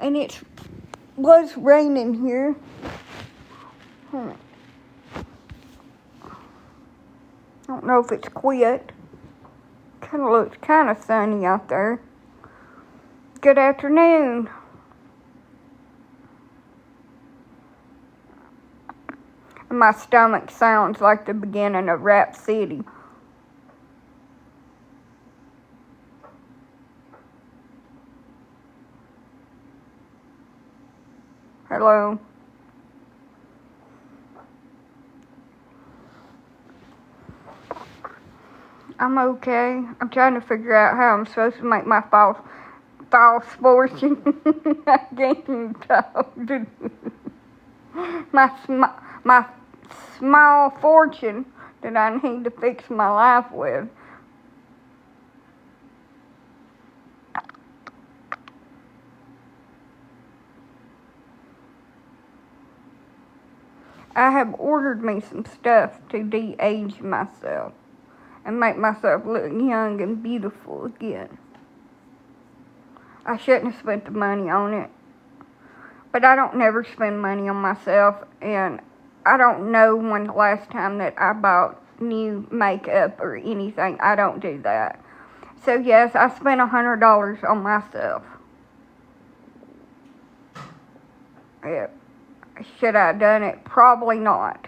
And it was raining here. I don't know if it's quit. Kind of looks kind of sunny out there. Good afternoon. My stomach sounds like the beginning of Rap City. Hello. I'm okay. I'm trying to figure out how I'm supposed to make my false fortune. I can't even talk. my small fortune that I need to fix my life with. I have ordered me some stuff to de-age myself and make myself look young and beautiful again. I shouldn't have spent the money on it, but I don't never spend money on myself, and I don't know when the last time that I bought new makeup or anything. I don't do that. So yes, I spent $100 on myself. Yeah. Should I have done it? Probably not.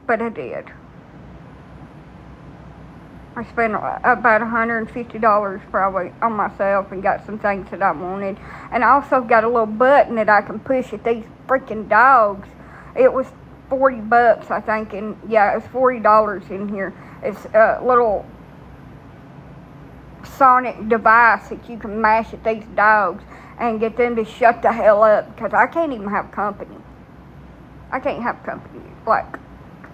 But I did. I spent about $150 probably on myself and got some things that I wanted. And I also got a little button that I can push at these freaking dogs. It was $40, I think, and yeah, it was $40 in here. It's a little sonic device that you can mash at these dogs and get them to shut the hell up, because I can't even have company. I can't have company, like,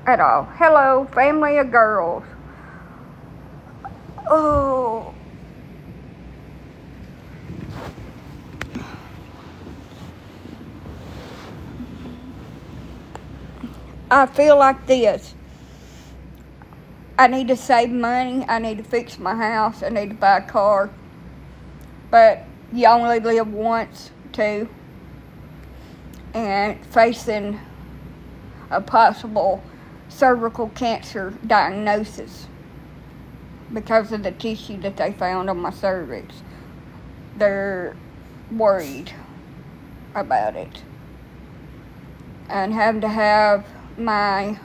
at all. Hello, family of girls. Oh. I feel like this. I need to save money. I need to fix my house. I need to buy a car. But you only live once, too. And facing a possible cervical cancer diagnosis because of the tissue that they found on my cervix. They're worried about it. And having to have my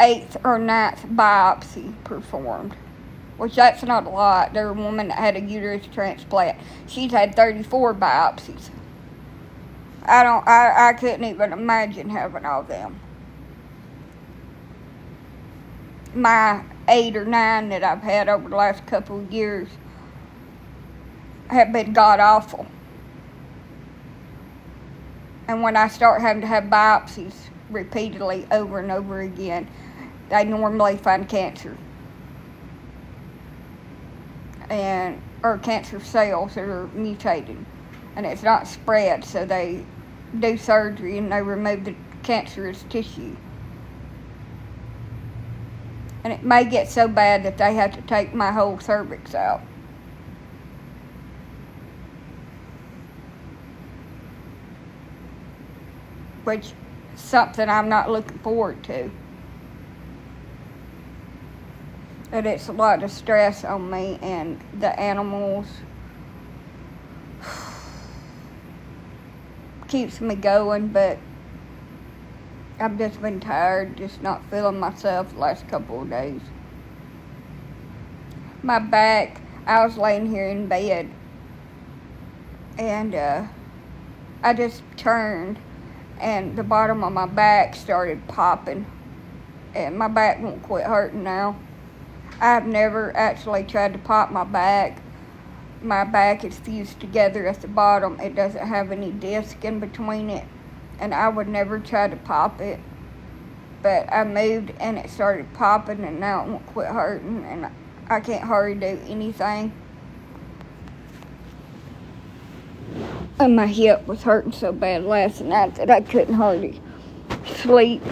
8th or 9th biopsy performed, which that's not a lot. There's a woman that had a uterus transplant. She's had 34 biopsies. I couldn't even imagine having all them. My 8 or 9 that I've had over the last couple of years have been god-awful. And when I start having to have biopsies repeatedly over and over again, they normally find cancer. Or cancer cells that are mutated. And it's not spread, so they do surgery and they remove the cancerous tissue. And it may get so bad that they have to take my whole cervix out. Which is something I'm not looking forward to. And it's a lot of stress on me and the animals. Keeps me going, but I've just been tired, just not feeling myself the last couple of days. My back, I was laying here in bed, and I just turned, and the bottom of my back started popping, and my back won't quit hurting now. I've never actually tried to pop my back. My back is fused together at the bottom. It doesn't have any disc in between it. And I would never try to pop it. But I moved and it started popping, and now it won't quit hurting. And I can't hardly do anything. And my hip was hurting so bad last night that I couldn't hardly sleep.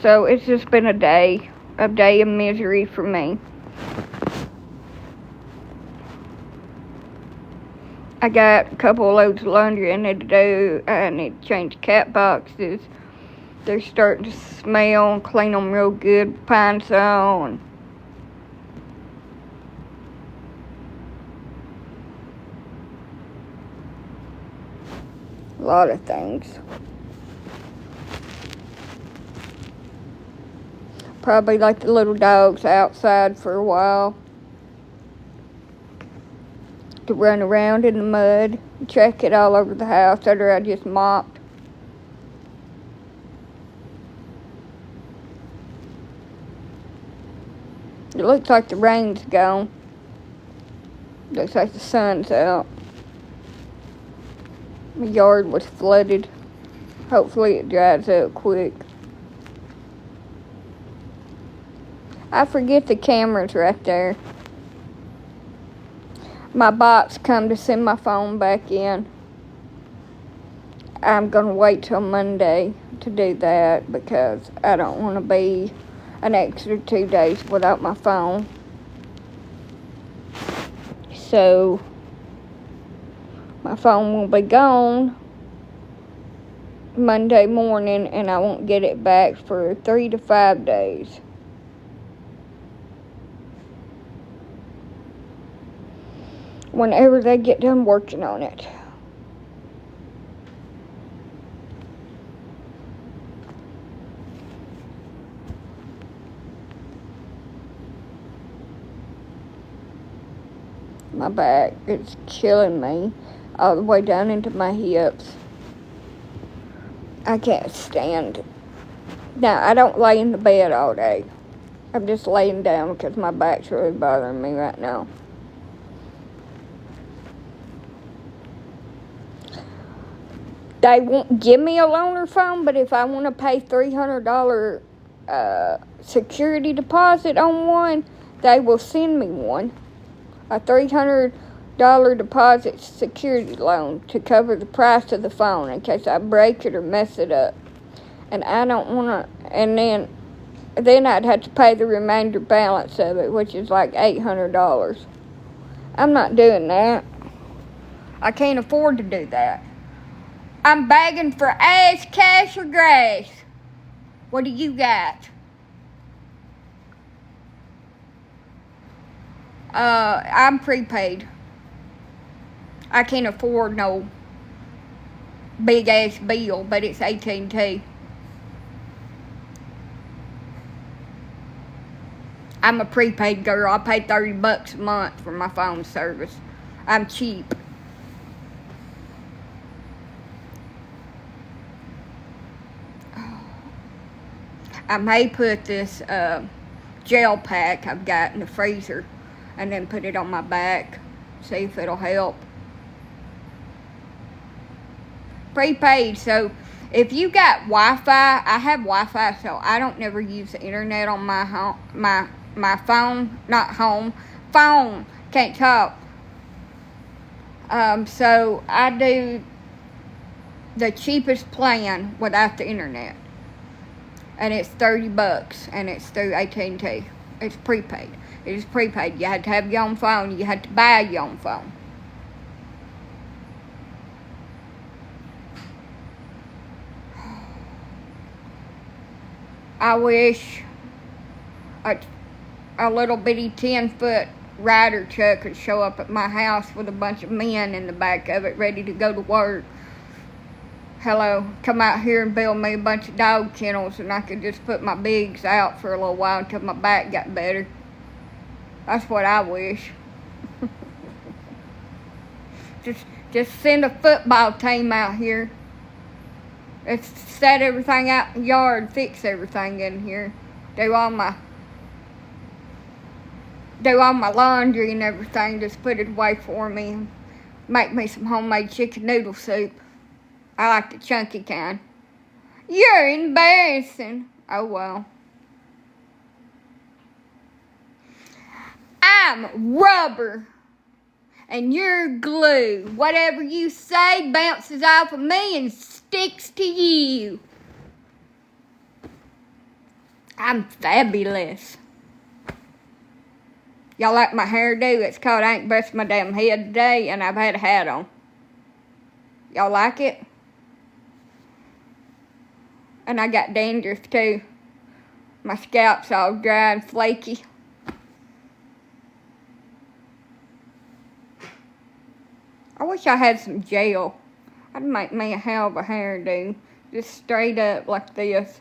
So it's just been a day of misery for me. I got a couple of loads of laundry I need to do. I need to change cat boxes. They're starting to smell and clean them real good. Pine Sol and a lot of things. Probably like the little dogs outside for a while to run around in the mud, check it all over the house after I just mopped. It looks like the rain's gone. Looks like the sun's out. My yard was flooded. Hopefully it dries up quick. I forget the camera's right there. My box come to send my phone back in. I'm going to wait till Monday to do that because I don't want to be an extra 2 days without my phone. So, my phone will be gone Monday morning and I won't get it back for 3 to 5 days. Whenever they get done working on it. My back is killing me all the way down into my hips. I can't stand it. Now, I don't lay in the bed all day. I'm just laying down because my back's really bothering me right now. They won't give me a loaner phone, but if I want to pay $300 security deposit on one, they will send me one. A $300 deposit security loan to cover the price of the phone in case I break it or mess it up. And I don't want to, and then I'd have to pay the remainder balance of it, which is like $800. I'm not doing that. I can't afford to do that. I'm begging for ass, cash, or grass. What do you got? I'm prepaid. I can't afford no big ass bill, but it's AT&T. I'm a prepaid girl. I pay $30 a month for my phone service. I'm cheap. I may put this gel pack I've got in the freezer and then put it on my back. See if it'll help. Prepaid, so if you got Wi-Fi, I have Wi-Fi, so I don't never use the internet on my home, my phone, not home, phone, can't talk. So I do the cheapest plan without the internet. And it's $30 and it's through AT&T. It's prepaid. It is prepaid. You had to have your own phone. You had to buy your own phone. I wish a little bitty 10-foot rider truck could show up at my house with a bunch of men in the back of it ready to go to work. Hello, come out here and build me a bunch of dog kennels and I could just put my bigs out for a little while until my back got better. That's what I wish. Just send a football team out here. Let's set everything out in the yard, fix everything in here. Do all my laundry and everything. Just put it away for me. Make me some homemade chicken noodle soup. I like the chunky kind. You're embarrassing. Oh, well. I'm rubber. And you're glue. Whatever you say bounces off of me and sticks to you. I'm fabulous. Y'all like my hairdo? It's called I Ain't Brushed My Damn Head Today, and I've had a hat on. Y'all like it? And I got dandruff too. My scalp's all dry and flaky. I wish I had some gel. I'd make me a hell of a hairdo. Just straight up like this.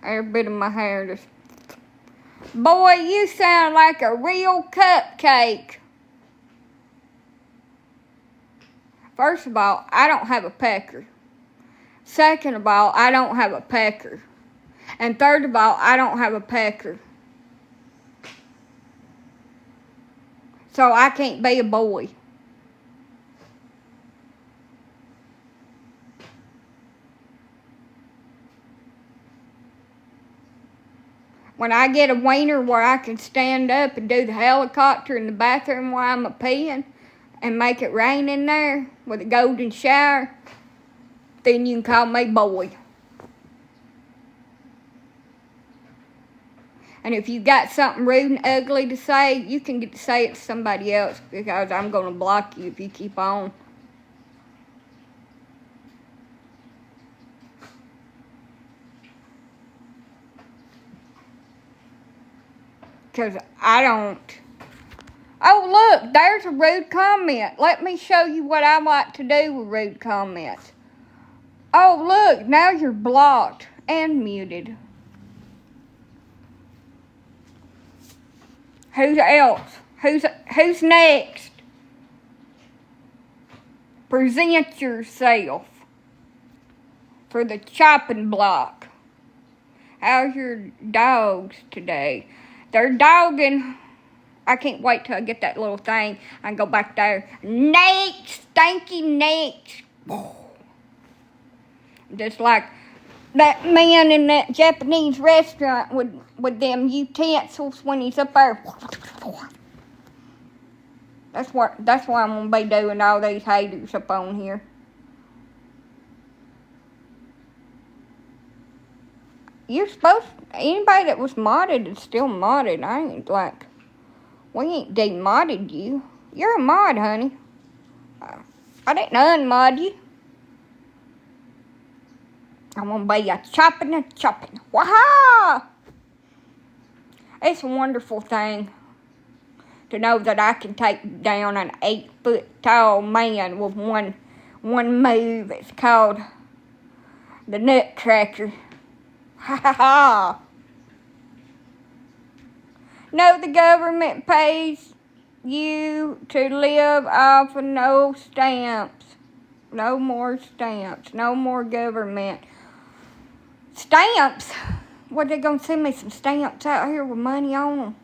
Every bit of my hair just... Boy, you sound like a real cupcake. First of all, I don't have a pecker. Second of all, I don't have a pecker. And third of all, I don't have a pecker. So I can't be a boy. When I get a wiener where I can stand up and do the helicopter in the bathroom while I'm a-peeing and make it rain in there with a golden shower, then you can call me boy. And if you got something rude and ugly to say, you can get to say it to somebody else, because I'm going to block you if you keep on. Because I don't. Oh, look, there's a rude comment. Let me show you what I like to do with rude comments. Oh, look, now you're blocked and muted. Who's else? Who's next? Present yourself for the chopping block. How's your dogs today? They're dogging. I can't wait till I get that little thing and go back there. Next, stanky next. Just like that man in that Japanese restaurant with them utensils when he's up there. That's what I'm gonna be doing all these haters up on here. You're supposed anybody that was modded is still modded. I ain't like we ain't demodded you. You're a mod, honey. I didn't unmod you. I'm gonna be a chopping. Waha! It's a wonderful thing to know that I can take down an 8-foot-tall man with one move. It's called the Nutcracker. Ha ha ha! No, the government pays you to live off of no stamps. No more stamps. No more government. Stamps? What, they gonna send me some stamps out here with money on them?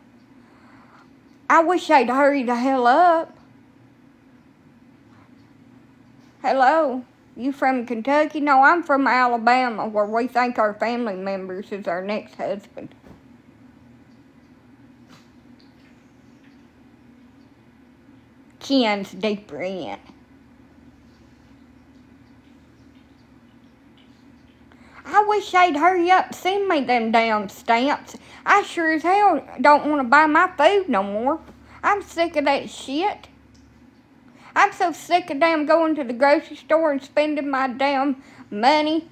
I wish they'd hurry the hell up. Hello? You from Kentucky? No, I'm from Alabama, where we think our family members is our next husband. Ken's deeper in. I wish they'd hurry up and send me them damn stamps. I sure as hell don't want to buy my food no more. I'm sick of that shit. I'm so sick of damn going to the grocery store and spending my damn money.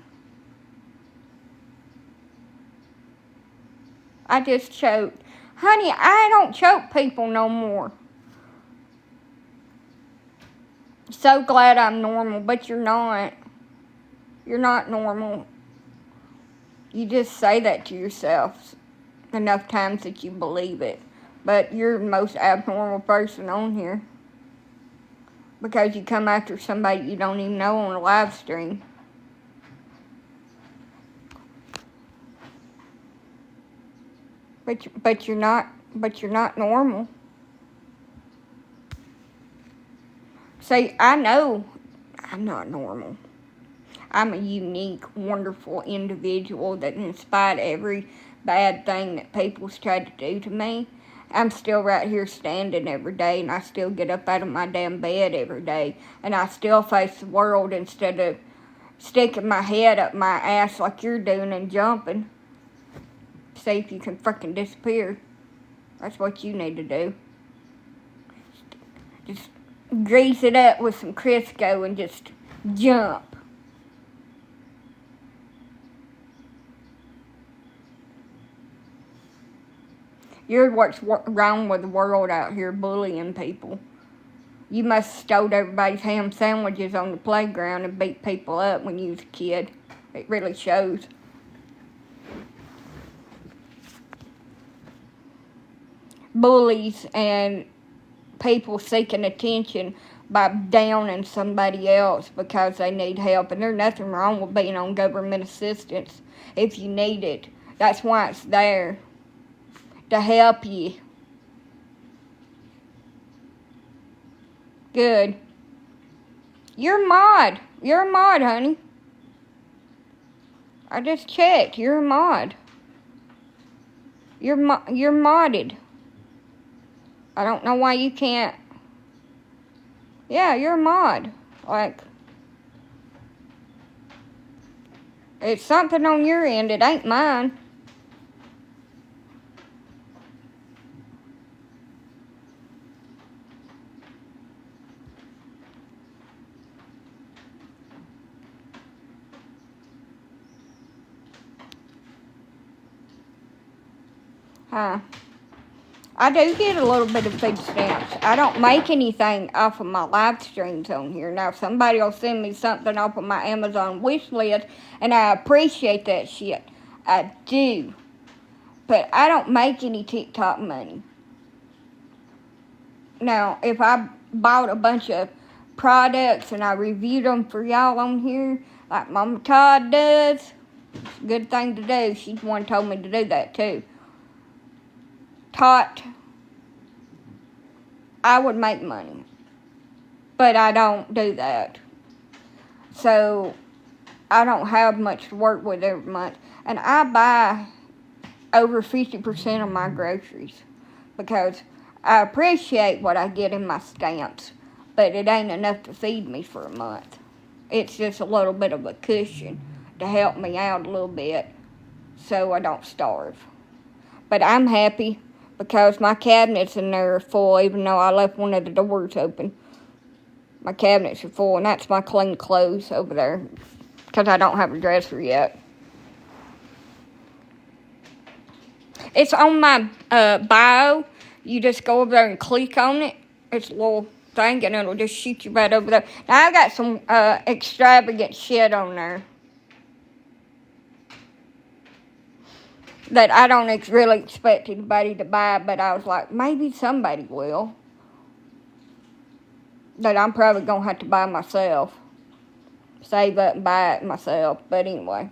I just choked. Honey, I don't choke people no more. So glad I'm normal, but you're not. You're not normal. You just say that to yourself enough times that you believe it. But you're the most abnormal person on here. Because you come after somebody you don't even know on a live stream. But you're not normal. See, I know I'm not normal. I'm a unique, wonderful individual that in spite of every bad thing that people's tried to do to me, I'm still right here standing every day, and I still get up out of my damn bed every day, and I still face the world instead of sticking my head up my ass like you're doing and jumping. See if you can frickin' disappear. That's what you need to do. Just grease it up with some Crisco and just jump. You're what's wrong with the world out here, bullying people. You must have stole everybody's ham sandwiches on the playground and beat people up when you was a kid. It really shows. Bullies and people seeking attention by downing somebody else because they need help. And there's nothing wrong with being on government assistance if you need it. That's why it's there, to help you. Good. You're a mod. You're a mod, honey. I just checked. You're a mod. You're modded. I don't know why you can't. Yeah, you're a mod. Like, it's something on your end. It ain't mine. Huh. I do get a little bit of food stamps. I don't make anything off of my live streams on here. Now, somebody will send me something off of my Amazon wish list, and I appreciate that shit. I do. But I don't make any TikTok money. Now, if I bought a bunch of products and I reviewed them for y'all on here, like Mama Todd does, it's a good thing to do. She's the one who told me to do that, too. I would make money, but I don't do that. So I don't have much to work with every month, and I buy over 50% of my groceries because I appreciate what I get in my stamps, but it ain't enough to feed me for a month. It's just a little bit of a cushion to help me out a little bit so I don't starve. But I'm happy because my cabinets in there are full, even though I left one of the doors open. My cabinets are full, and that's my clean clothes over there because I don't have a dresser yet. It's on my bio. You just go over there and click on it. It's a little thing, and it'll just shoot you right over there. Now, I got some extravagant shit on there that I don't really expect anybody to buy, but I was like, maybe somebody will. That I'm probably going to have to buy myself. Save up and buy it myself, but anyway.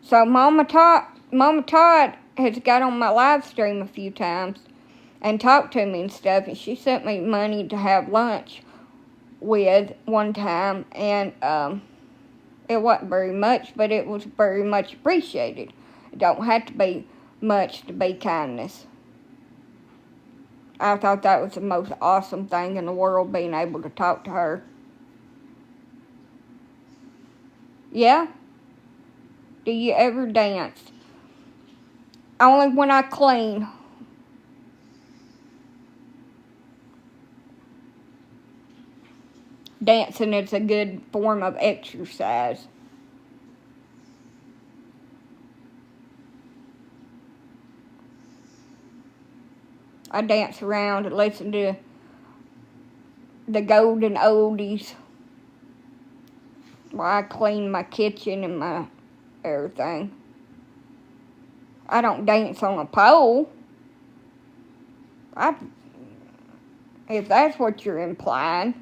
So Mama Todd has got on my live stream a few times and talked to me and stuff, and she sent me money to have lunch with one time, and it wasn't very much, but it was very much appreciated. It don't have to be much to be kindness. I thought that was the most awesome thing in the world, being able to talk to her. Yeah? Do you ever dance? Only when I clean. Dancing is a good form of exercise. I dance around and listen to the golden oldies while I clean my kitchen and my everything. I don't dance on a pole. If that's what you're implying.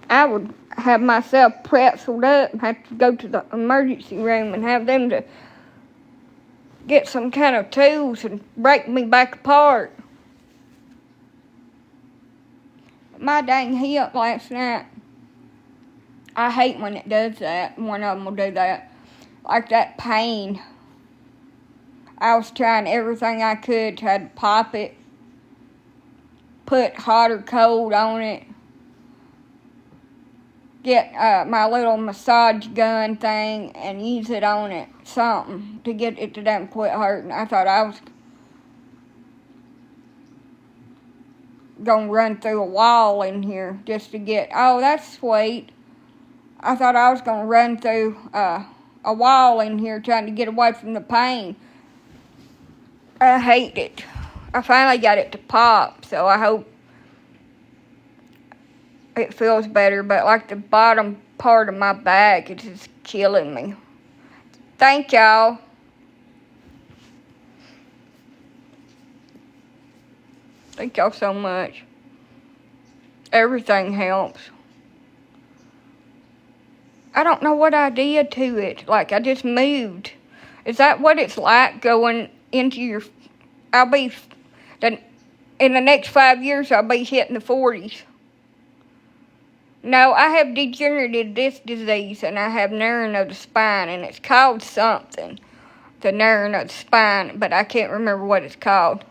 I would have myself pretzeled up and have to go to the emergency room and have them to get some kind of tools and break me back apart. My dang hip last night, I hate when it does that. One of them will do that. Like that pain. I was trying everything I could, tried to pop it, put hot or cold on it. get my little massage gun thing and use it on it, something, to get it to them quit hurting. I thought I was gonna run through a wall in here just to get, oh, that's sweet. I thought I was gonna run through a wall in here trying to get away from the pain. I hate it. I finally got it to pop, so I hope it feels better, but like the bottom part of my back, it's just killing me. Thank y'all. Thank y'all so much. Everything helps. I don't know what I did to it. Like, I just moved. Is that what it's like going into your... in the next 5 years, I'll be hitting the 40s. No, I have degenerative disc disease, and I have narrowing of the spine, and it's called something. The narrowing of the spine, but I can't remember what it's called.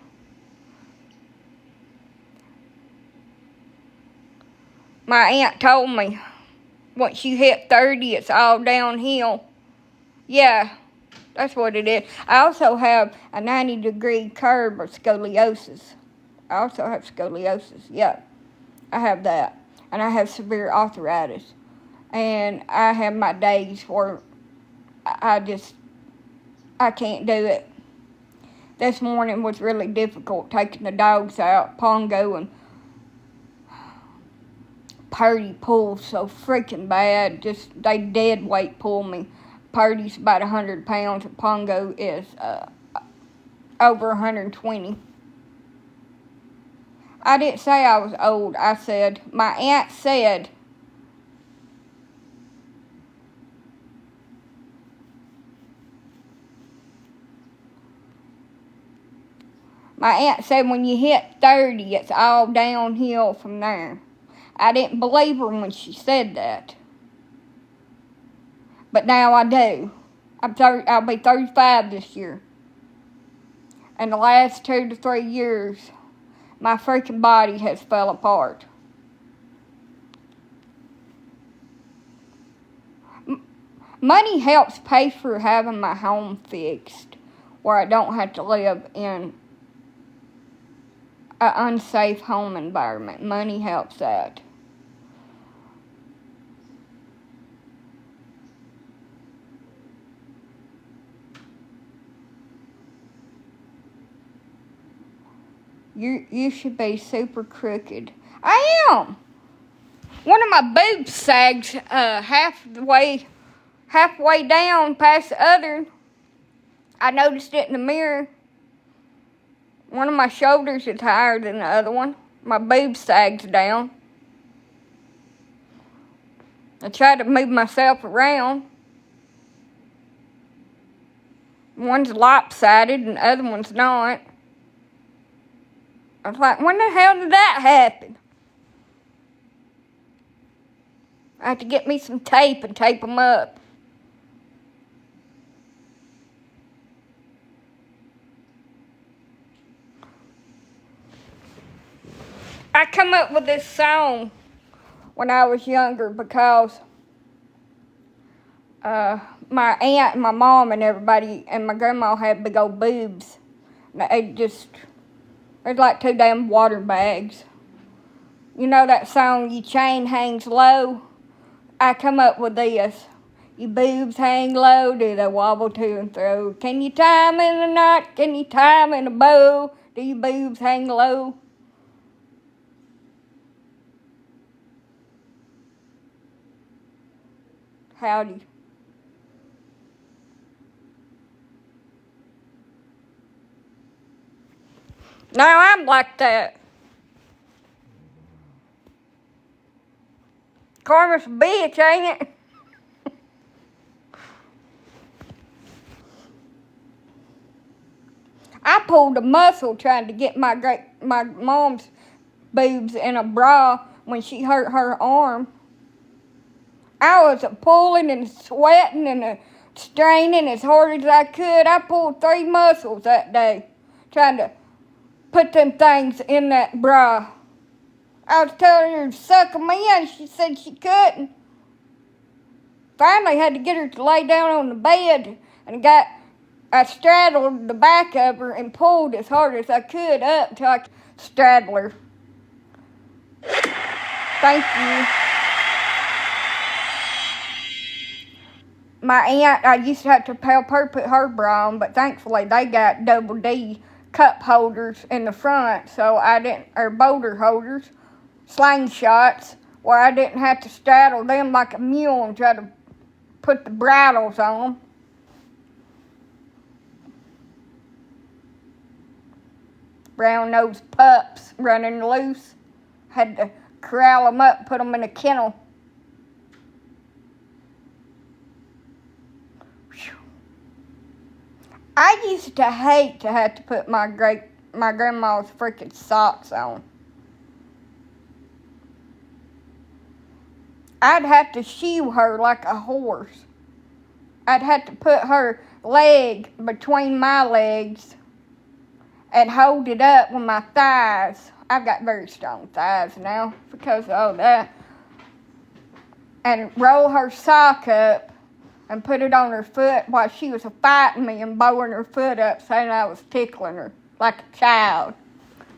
My aunt told me, once you hit 30, it's all downhill. Yeah, that's what it is. I also have a 90-degree curve of scoliosis. I also have scoliosis, yeah. I have that. And I have severe arthritis. And I have my days where I can't do it. This morning was really difficult, taking the dogs out. Pongo and Purdy pulled so freaking bad. They dead weight pull me. Purdy's about 100 pounds, and Pongo is over 120. I didn't say I was old. I said, my aunt said, when you hit 30, it's all downhill from there. I didn't believe her when she said that. But now I do. I'll be 35 this year. And the last 2 to 3 years, my freaking body has fell apart. Money helps pay for having my home fixed, where I don't have to live in an unsafe home environment. Money helps that. You should be super crooked. I am. One of my boobs sags halfway down past the other. I noticed it in the mirror. One of my shoulders is higher than the other one. My boob sags down. I tried to move myself around. One's lopsided and the other one's not. I was like, when the hell did that happen? I have to get me some tape and tape them up. I come up with this song when I was younger because my aunt and my mom and everybody and my grandma had big old boobs. It's like 2 damn water bags. You know that song, Your Chain Hangs Low? I come up with this. Your boobs hang low, do they wobble to and fro? Can you tie 'em in a knot? Can you tie 'em in a bow? Do your boobs hang low? Howdy. Now I'm like that. Karma's a bitch, ain't it? I pulled a muscle trying to get my mom's boobs in a bra when she hurt her arm. I was pulling and sweating and straining as hard as I could. I pulled 3 muscles that day trying to put them things in that bra. I was telling her to suck them in. She said she couldn't. Finally had to get her to lay down on the bed, and I straddled the back of her and pulled as hard as I could up until I could straddle her. Thank you. My aunt, I used to have to help her put her bra on, but thankfully they got double D cup holders in the front, so or boulder holders, slingshots, where I didn't have to straddle them like a mule and try to put the bridles on them. Brown-nosed pups running loose. Had to corral them up, put them in a kennel. Whew. I used to hate to have to put my grandma's freaking socks on. I'd have to shoe her like a horse. I'd have to put her leg between my legs and hold it up with my thighs. I've got very strong thighs now because of all that. And roll her sock up and put it on her foot while she was fighting me and bowing her foot up, saying I was tickling her like a child.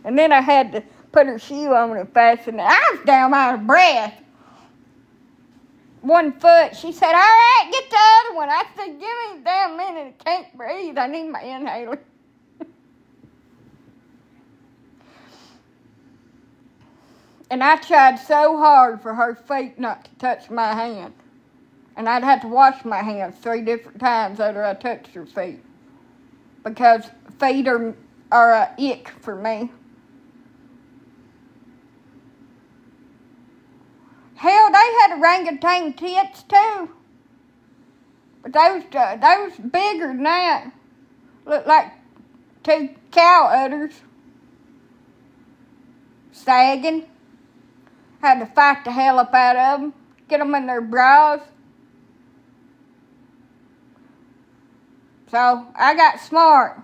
And then I had to put her shoe on and fasten it. I was down out of breath. One foot, she said, all right, get the other one. I said, give me a damn minute. I can't breathe. I need my inhaler. And I tried so hard for her feet not to touch my hand. And I'd have to wash my hands 3 different times after I touched her feet. Because feet are a ick for me. Hell, they had orangutan tits too. But they was bigger than that. Looked like 2 cow udders. Sagging. Had to fight the hell up out of them. Get them in their bras. So I got smart.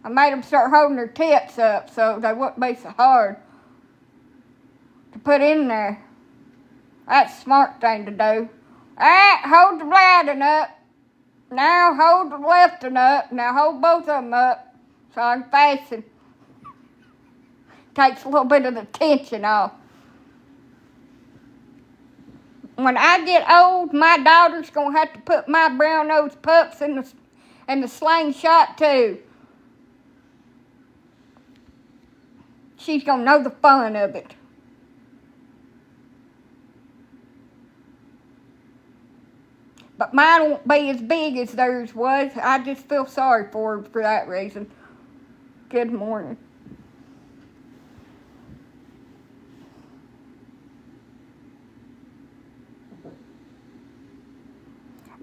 I made them start holding their tits up so they wouldn't be so hard to put in there. That's a smart thing to do. Alright, hold the right one up. Now hold the left one up. Now hold both of them up so I can fasten. Takes a little bit of the tension off. When I get old, my daughter's going to have to put my brown-nosed pups in the slingshot too. She's going to know the fun of it. But mine won't be as big as theirs was. I just feel sorry for her for that reason. Good morning.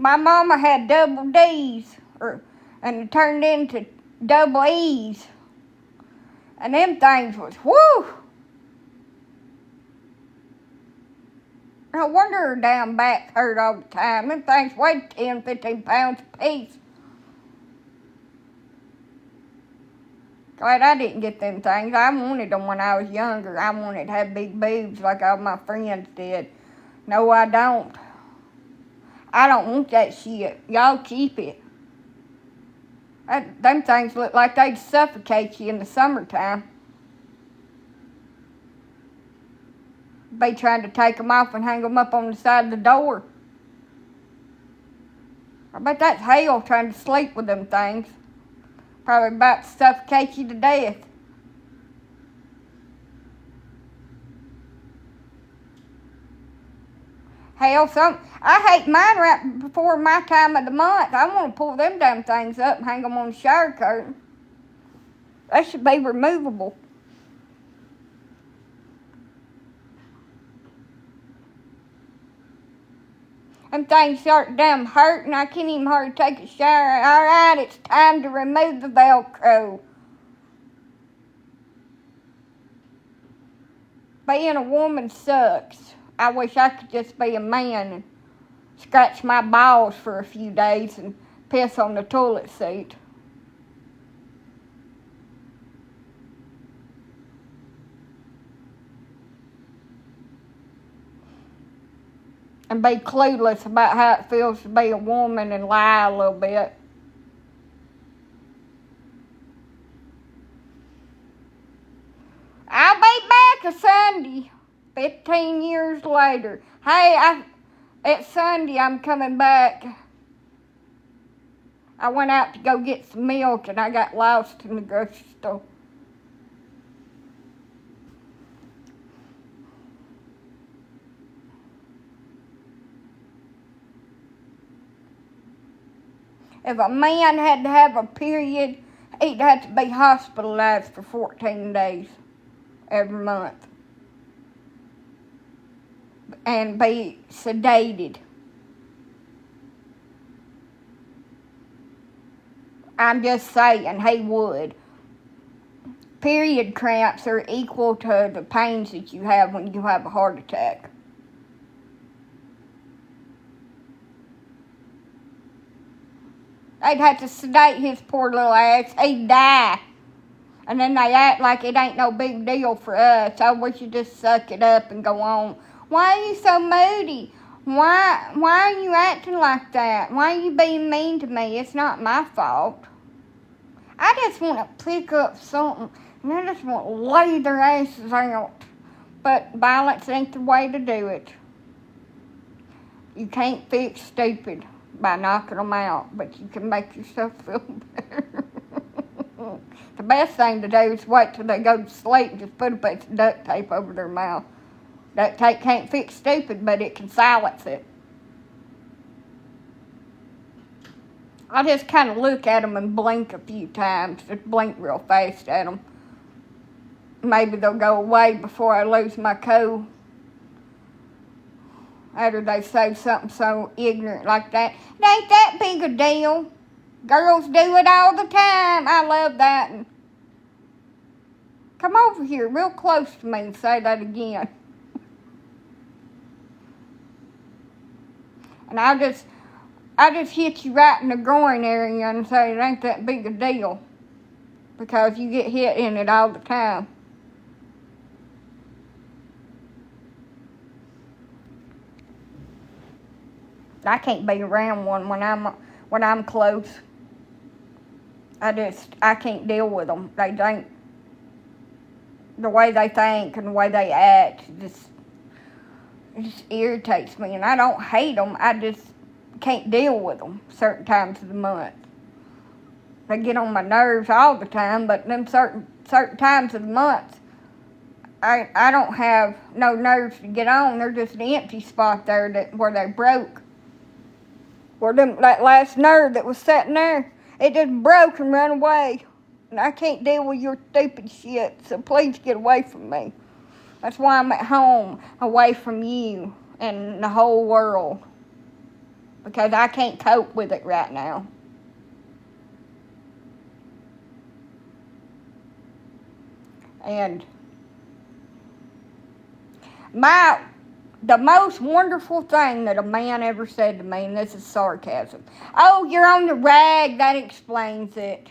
My mama had double D's, and it turned into double E's. And them things was, whoo! No wonder her damn back hurt all the time. Them things weighed 10, 15 pounds a piece. Glad I didn't get them things. I wanted them when I was younger. I wanted to have big boobs like all my friends did. No, I don't. I don't want that shit. Y'all keep it. Them things look like they'd suffocate you in the summertime. Be trying to take them off and hang them up on the side of the door. I bet that's hell trying to sleep with them things. Probably about to suffocate you to death. Hell, I hate mine right before my time of the month. I want to pull them damn things up and hang them on the shower curtain. They should be removable. Them things start damn hurting. I can't even hardly take a shower. All right, it's time to remove the Velcro. Being a woman sucks. I wish I could just be a man and scratch my balls for a few days and piss on the toilet seat. and be clueless about how it feels to be a woman and lie a little bit. I'll be back a Sunday, 15 years later. Hey, it's Sunday, I'm coming back. I went out to go get some milk and I got lost in the grocery store. If a man had to have a period, he'd have to be hospitalized for 14 days every month and be sedated. I'm just saying, he would. Period cramps are equal to the pains that you have when you have a heart attack. They'd have to sedate his poor little ass. He'd die. And then they act like it ain't no big deal for us. Oh, we should just suck it up and go on. Why are you so moody? Why are you acting like that? Why are you being mean to me? It's not my fault. I just want to pick up something and I just want to lay their asses out. But violence ain't the way to do it. You can't fix stupid by knocking them out, but you can make yourself feel better. The best thing to do is wait till they go to sleep and just put a piece of duct tape over their mouth. Duct tape can't fix stupid, but it can silence it. I just kind of look at them and blink a few times. Just blink real fast at them. Maybe they'll go away before I lose my cool. After they say something so ignorant like that. It ain't that big a deal. Girls do it all the time. I love that. And come over here real close to me and say that again. And I just hit you right in the groin area and say it ain't that big a deal. Because you get hit in it all the time. I can't be around one when I'm close. I can't deal with them. They think, the way they think and the way they act, it just irritates me. And I don't hate them, I just can't deal with them certain times of the month. They get on my nerves all the time, but them certain times of the month, I don't have no nerves to get on. There's just an empty spot there where they broke. Where that last nerve that was sitting there, it just broke and ran away. And I can't deal with your stupid shit, so please get away from me. That's why I'm at home, away from you and the whole world. Because I can't cope with it right now. And the most wonderful thing that a man ever said to me, and this is sarcasm. Oh, you're on the rag, that explains it.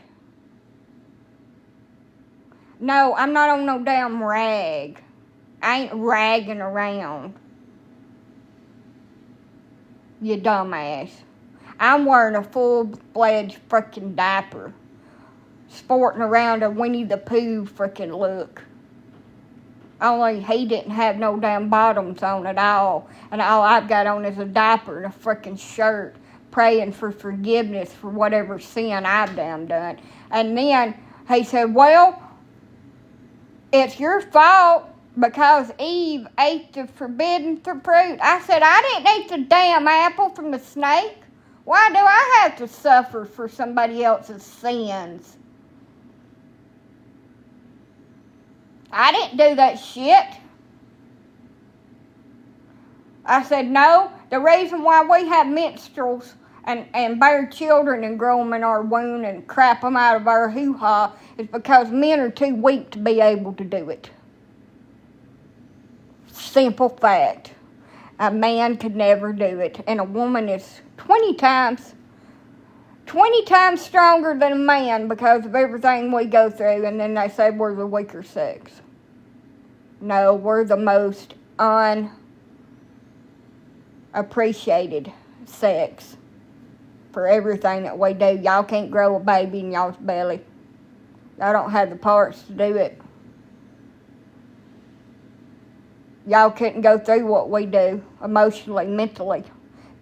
No, I'm not on no damn rag. I ain't ragging around. You dumbass. I'm wearing a full-fledged freaking diaper. Sporting around a Winnie the Pooh freaking look. Only he didn't have no damn bottoms on at all. And all I've got on is a diaper and a freaking shirt. Praying for forgiveness for whatever sin I've done. And then he said, well, it's your fault because Eve ate the forbidden fruit. I said, I didn't eat the damn apple from the snake. Why do I have to suffer for somebody else's sins? I didn't do that shit. I said, no, the reason why we have minstrels and bear children and grow them in our womb and crap them out of our hoo-ha is because men are too weak to be able to do it. Simple fact. A man could never do it. And a woman is 20 times stronger than a man because of everything we go through. And then they say we're the weaker sex. No, we're the most appreciated sex for everything that we do. Y'all can't grow a baby in y'all's belly. Y'all don't have the parts to do it. Y'all couldn't go through what we do emotionally, mentally,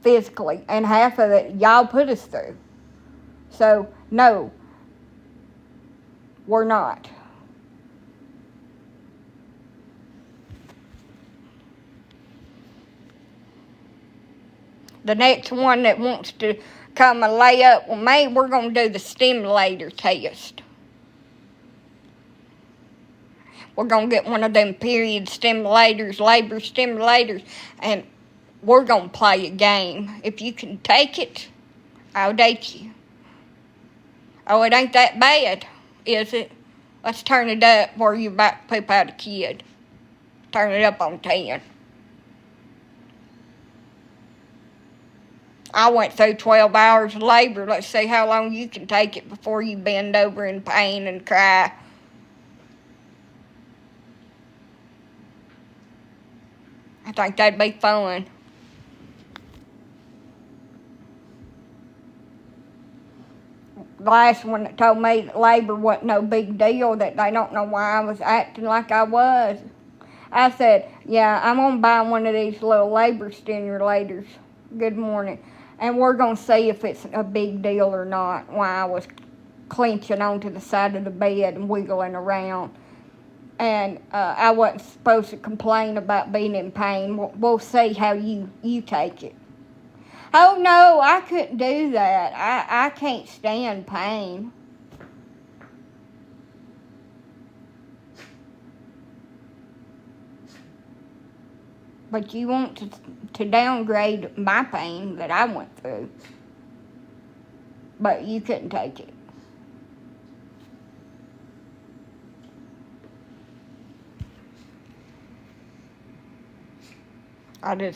physically, and half of it y'all put us through. So, no, we're not. The next one that wants to come and lay up with me, we're going to do the stimulator test. We're going to get one of them period stimulators, labor stimulators, and we're going to play a game. If you can take it, I'll date you. Oh, it ain't that bad, is it? Let's turn it up where you're about to poop out a kid. Turn it up on 10. I went through 12 hours of labor. Let's see how long you can take it before you bend over in pain and cry. I think that'd be fun. The last one that told me that labor wasn't no big deal, that they don't know why I was acting like I was. I said, yeah, I'm going to buy one of these little labor stimulators. Good morning. And we're going to see if it's a big deal or not, why I was clenching onto the side of the bed and wiggling around. And I wasn't supposed to complain about being in pain. We'll see how you take it. Oh, no, I couldn't do that. I can't stand pain. But you want to downgrade my pain that I went through. But you couldn't take it. Other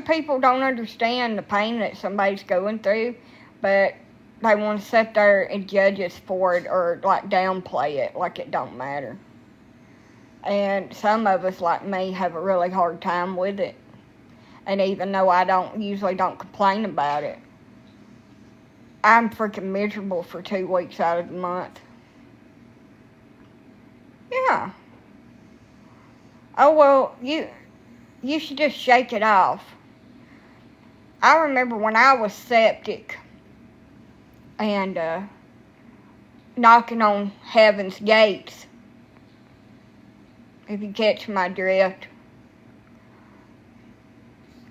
people don't understand the pain that somebody's going through, but they want to sit there and judge us for it or like downplay it like it don't matter. And some of us, like me, have a really hard time with it. And even though I usually don't complain about it, I'm freaking miserable for 2 weeks out of the month. Yeah. Oh, well, you should just shake it off. I remember when I was septic and knocking on heaven's gates, if you catch my drift.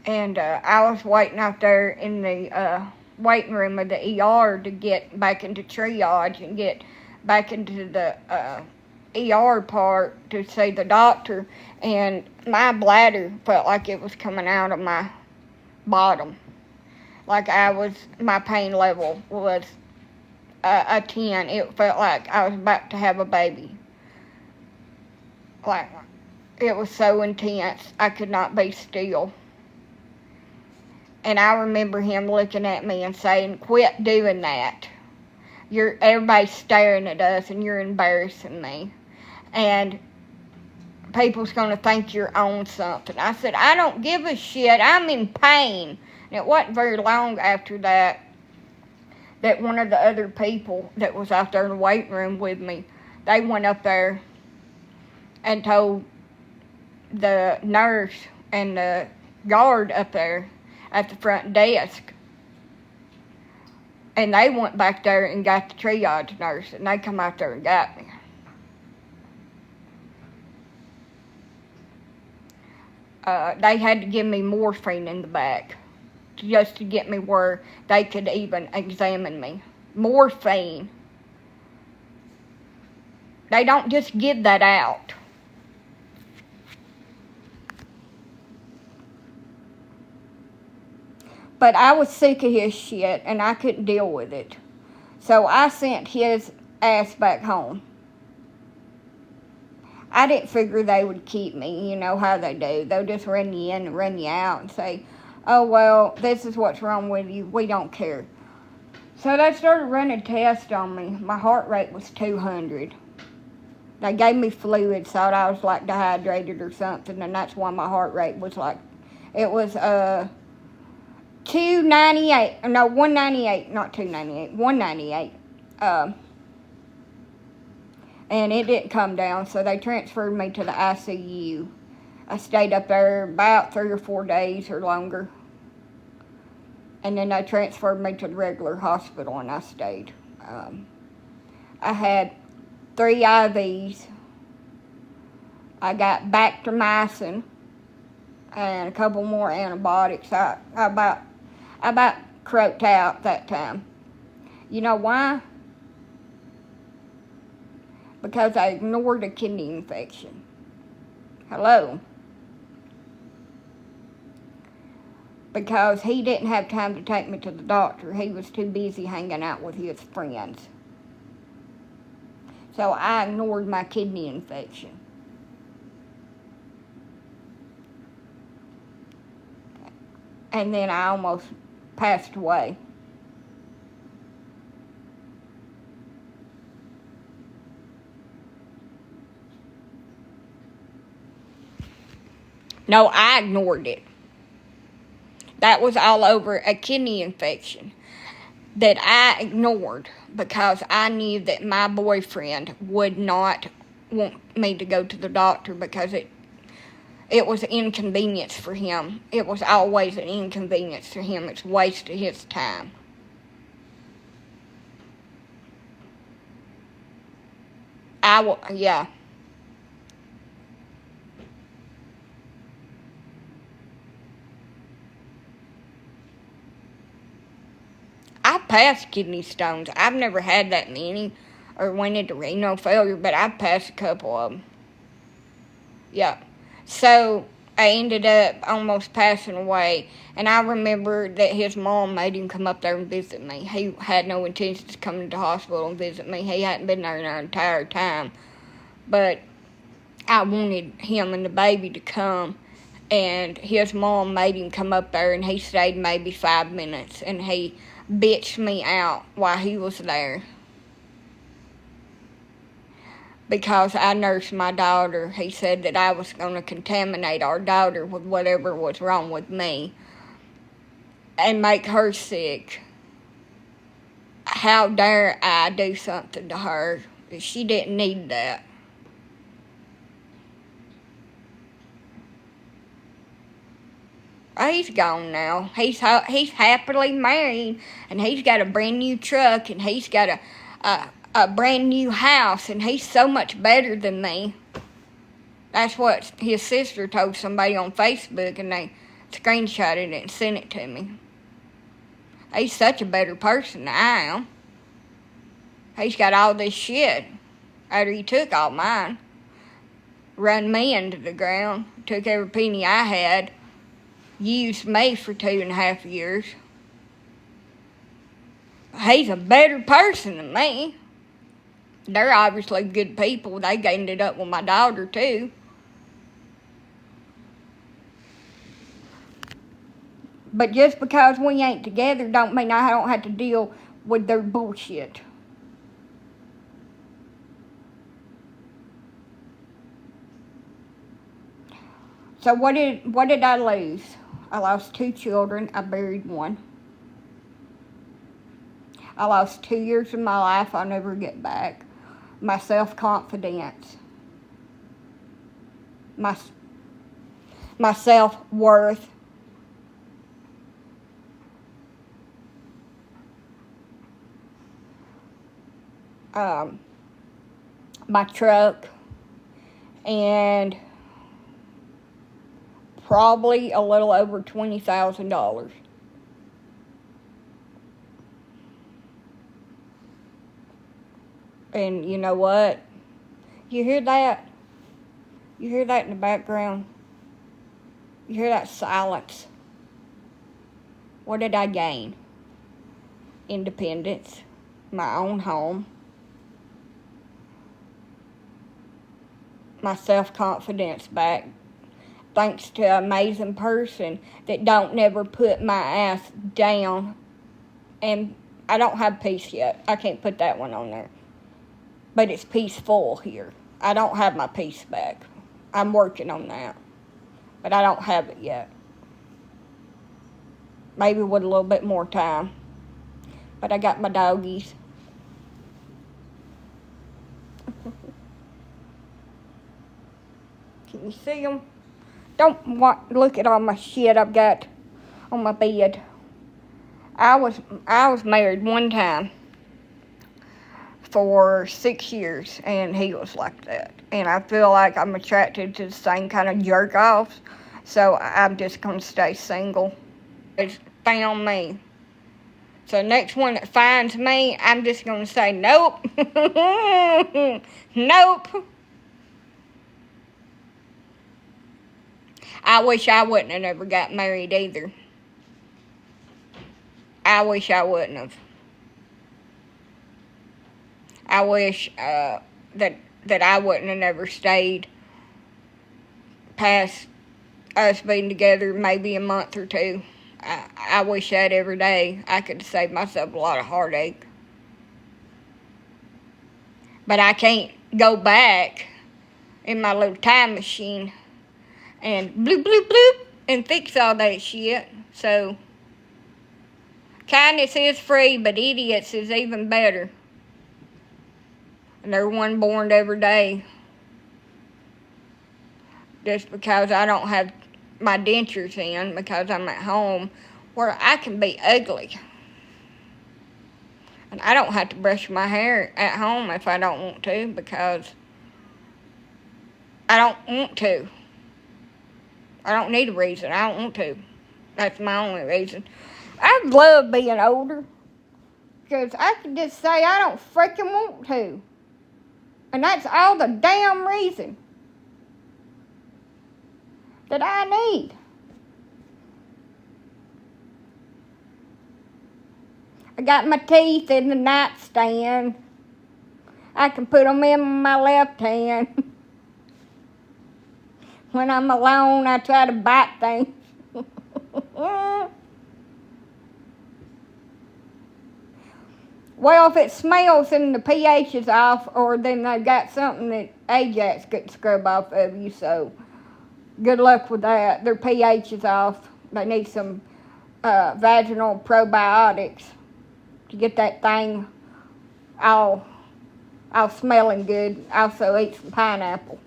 And I was waiting out there in the waiting room of the ER to get back into triage and get back into the ER part to see the doctor, and my bladder felt like it was coming out of my bottom. Like my pain level was a 10. It felt like I was about to have a baby. Like, it was so intense, I could not be still. And I remember him looking at me and saying, quit doing that. Everybody's staring at us and you're embarrassing me. And people's going to think you're on something. I said, I don't give a shit. I'm in pain. And it wasn't very long after that one of the other people that was out there in the waiting room with me, they went up there and told the nurse and the guard up there at the front desk. And they went back there and got the triage nurse, and they come out there and got me. They had to give me morphine in the back just to get me where they could even examine me. Morphine. They don't just give that out. But I was sick of his shit, and I couldn't deal with it. So I sent his ass back home. I didn't figure they would keep me. You know how they do. They'll just run you in and run you out and say, oh, well, this is what's wrong with you. We don't care. So they started running tests on me. My heart rate was 200. They gave me fluids, thought I was like dehydrated or something, and that's why my heart rate was like, it was 298, no, 198, not 298, 198. And it didn't come down, so they transferred me to the ICU. I stayed up there about 3 or 4 days or longer. And then they transferred me to the regular hospital, and I stayed. I had 3 IVs. I got bactrimycin and a couple more antibiotics. I about croaked out that time. You know why? Because I ignored a kidney infection. Hello? Because he didn't have time to take me to the doctor. He was too busy hanging out with his friends. So I ignored my kidney infection. And then I almost passed away. No, I ignored it. That was all over a kidney infection that I ignored because I knew that my boyfriend would not want me to go to the doctor because it was an inconvenience for him. It was always an inconvenience to him. It's a waste of his time. Yeah. I passed kidney stones. I've never had that many or went into renal failure, but I've passed a couple of them. Yeah. So I ended up almost passing away, and I remember that his mom made him come up there and visit me. He had no intentions of coming to the hospital and visit me. He hadn't been there the entire time. But I wanted him and the baby to come, and his mom made him come up there, and he stayed maybe 5 minutes, and he bitched me out while he was there. Because I nursed my daughter. He said that I was going to contaminate our daughter with whatever was wrong with me and make her sick. How dare I do something to her? She didn't need that. He's gone now. He's happily married, and he's got a brand new truck, and he's got a brand new house, and he's so much better than me. That's what his sister told somebody on Facebook, and they screenshotted it and sent it to me. He's such a better person than I am. He's got all this shit after he took all mine. Run me into the ground, took every penny I had, used me for 2.5 years. He's a better person than me. They're obviously good people. They ended up with my daughter, too. But just because we ain't together don't mean I don't have to deal with their bullshit. So what did I lose? I lost 2 children. I buried one. I lost 2 years of my life I'll never get back. My self-confidence. My self-worth. My truck. And probably a little over $20,000. And you know what? You hear that? You hear that in the background? You hear that silence? What did I gain? Independence, my own home, my self-confidence back, thanks to an amazing person that don't never put my ass down. And I don't have peace yet. I can't put that one on there. But it's peaceful here. I don't have my peace back. I'm working on that. But I don't have it yet. Maybe with a little bit more time. But I got my doggies. Can you see them? Don't look at all my shit I've got on my bed. I was married one time for 6 years, and he was like that. And I feel like I'm attracted to the same kind of jerk-offs, so I'm just going to stay single. It's found me. So next one that finds me, I'm just going to say, nope. Nope. I wish I wouldn't have never got married either. I wish I wouldn't have. I wish that I wouldn't have never stayed past us being together maybe a month or two. I wish that every day. I could save myself a lot of heartache. But I can't go back in my little time machine and bloop, bloop, bloop, and fix all that shit. So, kindness is free, but idiots is even better. And they're one born every day. Just because I don't have my dentures in, because I'm at home, where I can be ugly. And I don't have to brush my hair at home if I don't want to, because I don't want to. I don't need a reason. I don't want to. That's my only reason. I love being older, because I can just say I don't freaking want to. And that's all the damn reason that I need. I got my teeth in the nightstand. I can put them in my left hand. When I'm alone, I try to bite things. Well, if it smells and the pH is off, or then they've got something that Ajax could scrub off of you, so good luck with that. Their pH is off. They need some vaginal probiotics to get that thing all smelling good. Also eat some pineapple.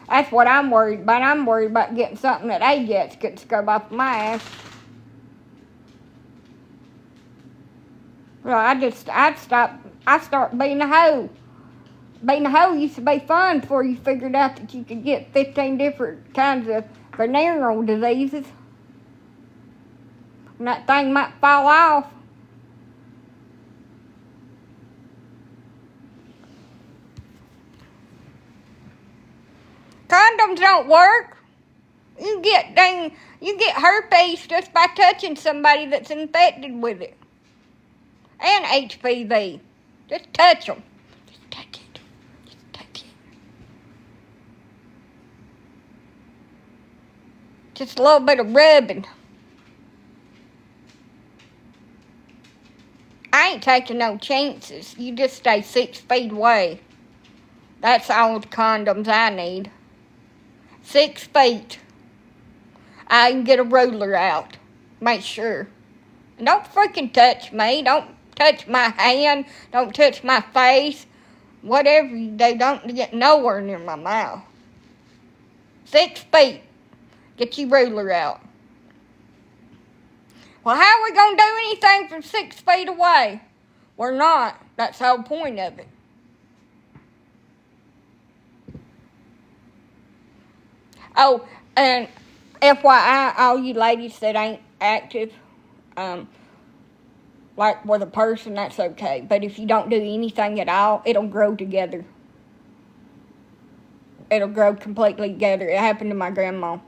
That's what I'm worried about. I'm worried about getting something that Ajax could scrub off my ass. Well, I start being a hoe. Being a hoe used to be fun before you figured out that you could get 15 different kinds of venereal diseases. And that thing might fall off. Condoms don't work. You get herpes just by touching somebody that's infected with it. And HPV. Just touch them. Just touch it. Just touch it. Just a little bit of rubbing. I ain't taking no chances. You just stay 6 feet away. That's all the condoms I need. 6 feet. I can get a ruler out. Make sure. And don't freaking touch me. Don't touch my hand. Don't touch my face. Whatever you do, don't get nowhere near my mouth. 6 feet. Get your ruler out. Well, how are we going to do anything from 6 feet away? We're not. That's the whole point of it. Oh, and FYI, all you ladies that ain't active, like with a person, that's okay. But if you don't do anything at all, it'll grow together. It'll grow completely together. It happened to my grandma.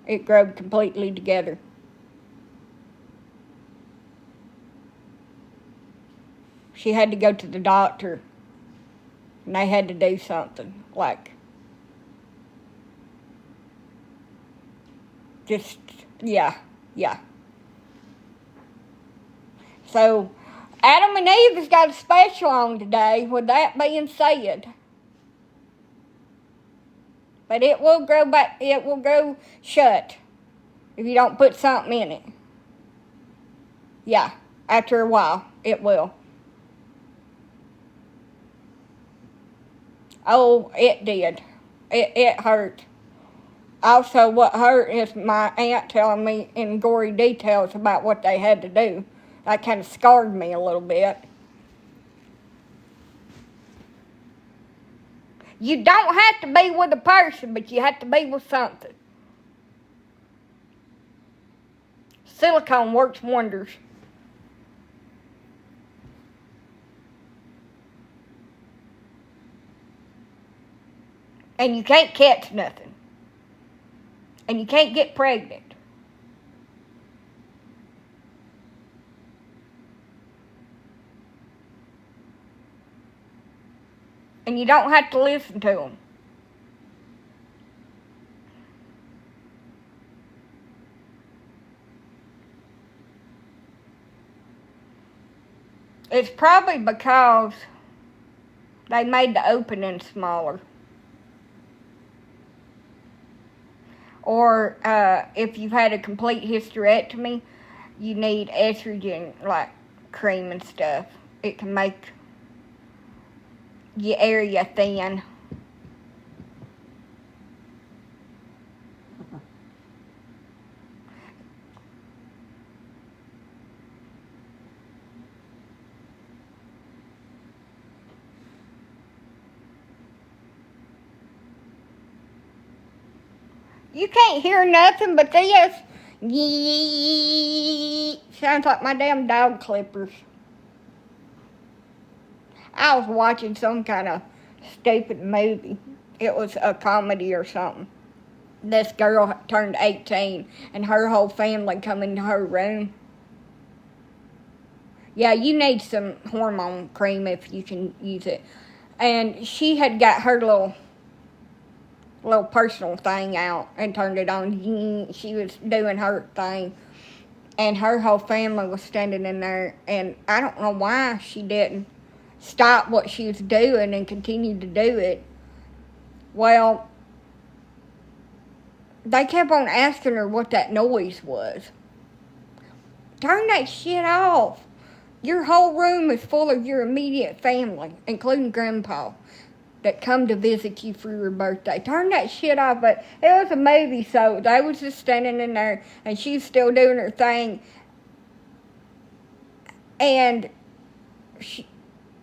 It grew completely together. She had to go to the doctor, and they had to do something, like, yeah. So, Adam and Eve has got a special on today, with that being said. But it will grow back, it will grow shut if you don't put something in it. Yeah, after a while, it will. Oh, it did. It hurt. Also, what hurt is my aunt telling me in gory details about what they had to do. That kind of scarred me a little bit. You don't have to be with a person, but you have to be with something. Silicone works wonders. And you can't catch nothing. And you can't get pregnant. And you don't have to listen to them. It's probably because they made the opening smaller. Or if you've had a complete hysterectomy, you need estrogen, like cream and stuff. It can make your area thin. You can't hear nothing but this. Yee. Sounds like my damn dog clippers. I was watching some kind of stupid movie. It was a comedy or something. This girl turned 18 and her whole family come into her room. Yeah, you need some hormone cream if you can use it. And she had got her little personal thing out and turned it on. She was doing her thing. And her whole family was standing in there. And I don't know why she didn't stop what she was doing and continued to do it. Well, they kept on asking her what that noise was. Turn that shit off. Your whole room is full of your immediate family, including Grandpa, that come to visit you for your birthday. Turn that shit off. But it was a movie, so they was just standing in there, and she was still doing her thing. And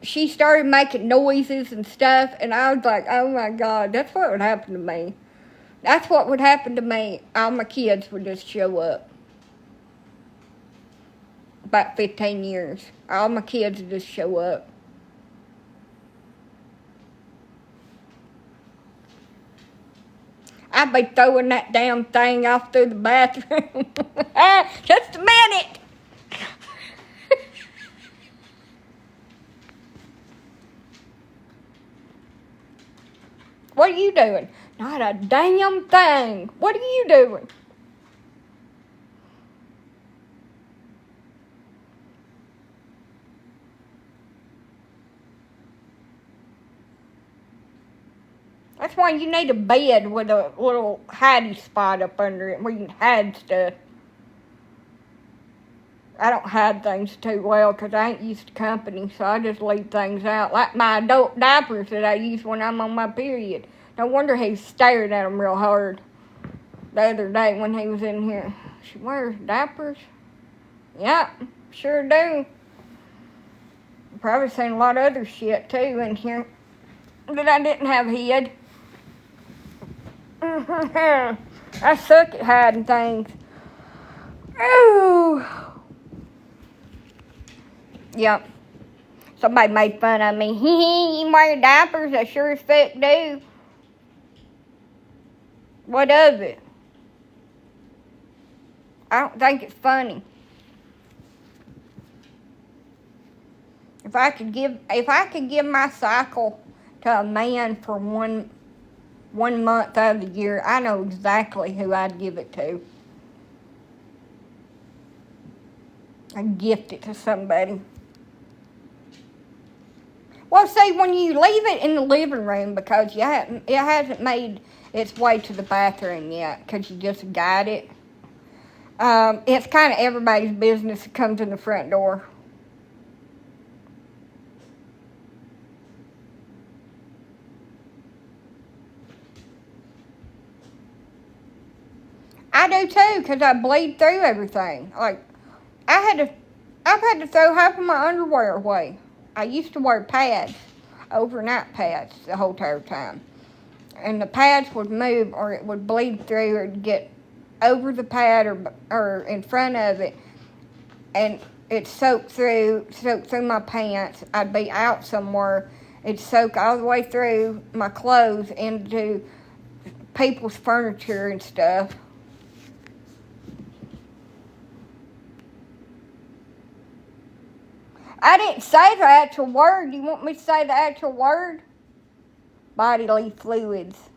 she started making noises and stuff, and I was like, oh my God, that's what would happen to me. That's what would happen to me. All my kids would just show up. About 15 years. All my kids would just show up. I'd be throwing that damn thing off through the bathroom. Just a minute. What are you doing? Not a damn thing. What are you doing? That's why you need a bed with a little hidey spot up under it where you can hide stuff. I don't hide things too well because I ain't used to company, so I just leave things out. Like my adult diapers that I use when I'm on my period. No wonder he stared at them real hard the other day when he was in here. She wears diapers? Yep, sure do. Probably seen a lot of other shit too in here that I didn't have hid. I suck at hiding things. Ooh. Yep. Somebody made fun of me. You wear diapers? I sure as fuck do. What of it? I don't think it's funny. If I could give my cycle to a man for one month out of the year, I know exactly who I'd give it to. and gift it to somebody. Well, see, when you leave it in the living room because it hasn't made its way to the bathroom yet because you just got it, it's kind of everybody's business that comes in the front door. I do too, because I bleed through everything. Like, I've had to throw half of my underwear away. I used to wear pads, overnight pads, the whole entire time. And the pads would move, or it would bleed through, or it'd get over the pad or in front of it, and it soaked through my pants. I'd be out somewhere, it'd soak all the way through my clothes into people's furniture and stuff. I didn't say the actual word. You want me to say the actual word? Bodily fluids.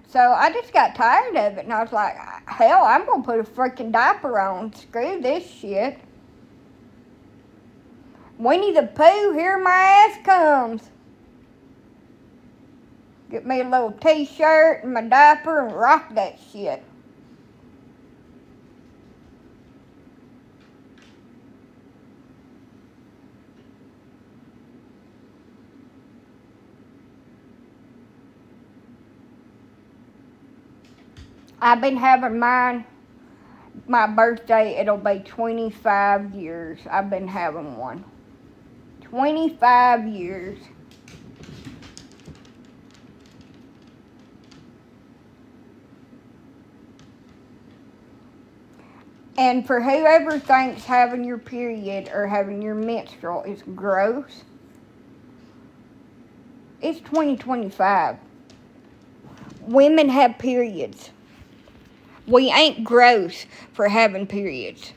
So I just got tired of it, and I was like, hell, I'm going to put a freaking diaper on. Screw this shit. Winnie the Pooh, here my ass comes. Get me a little t-shirt and my diaper and rock that shit. I've been having my birthday, it'll be 25 years. I've been having one. 25 years. And for whoever thinks having your period or having your menstrual is gross, it's 2025. Women have periods. We ain't gross for having periods.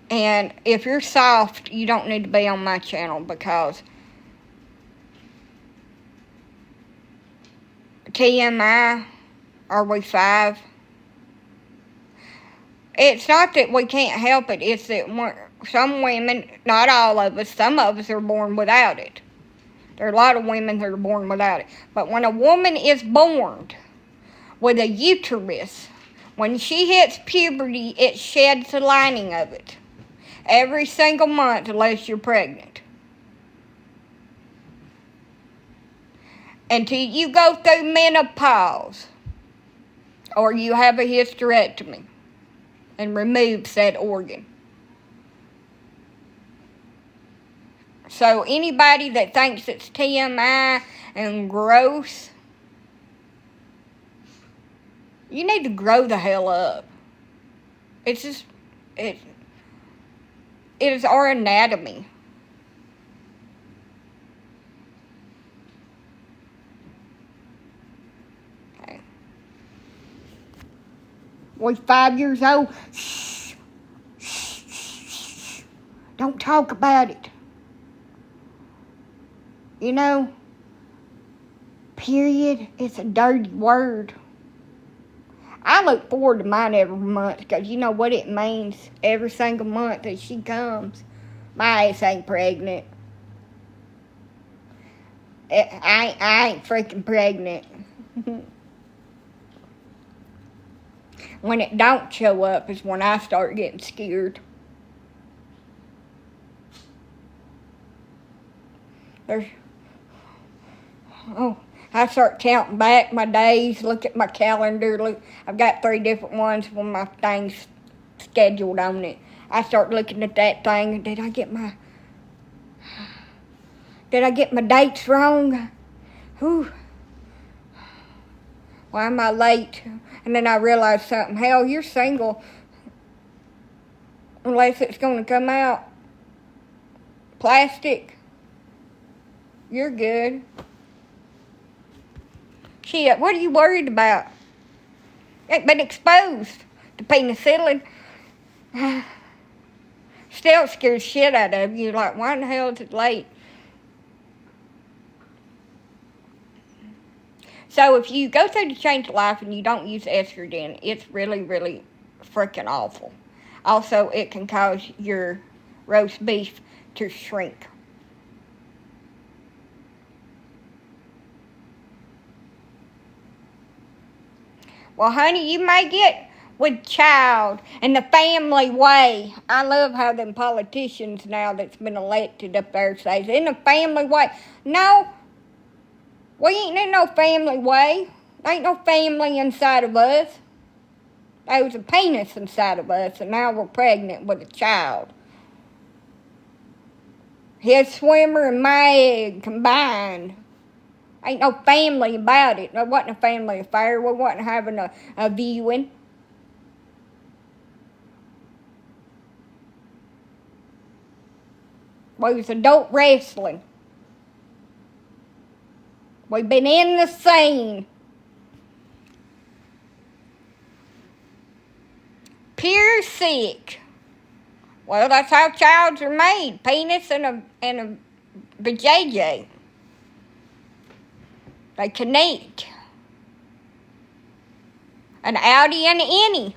And if you're soft, you don't need to be on my channel because TMI, are we 5? It's not that we can't help it. It's that some women, not all of us, some of us are born without it. There are a lot of women that are born without it. But when a woman is born with a uterus, when she hits puberty, it sheds the lining of it every single month unless you're pregnant. Until you go through menopause or you have a hysterectomy and remove said organ. So anybody that thinks it's TMI and gross, you need to grow the hell up. It's just, it is our anatomy. Okay. We're 5 years old. Shh. Shh. Shh. Don't talk about it. You know, period is a dirty word. I look forward to mine every month because you know what it means every single month that she comes. My ass ain't pregnant. I ain't freaking pregnant. When it don't show up is when I start getting scared. I start counting back my days, look at my calendar, look, I've got 3 different ones with my things scheduled on it. I start looking at that thing, did I get my dates wrong? Whew. Why am I late? And then I realize something, hell, you're single, unless it's going to come out plastic. You're good. Shit, what are you worried about? Ain't been exposed to penicillin. Still scares shit out of you. Like, why in the hell is it late? So if you go through the change of life and you don't use estrogen, it's really, really freaking awful. Also, it can cause your roast beef to shrink. Well, honey, you make it with child and the family way. I love how them politicians now that's been elected up there says, in the family way. No, we ain't in no family way. There ain't no family inside of us. There was a penis inside of us, and now we're pregnant with a child. His swimmer and my egg combined. Ain't no family about it. There wasn't a family affair. We wasn't having a viewing. We was adult wrestling. We've been in the scene. Pure sick. Well, that's how childs are made. Penis and a vajayjay. They connect. An outie and an innie.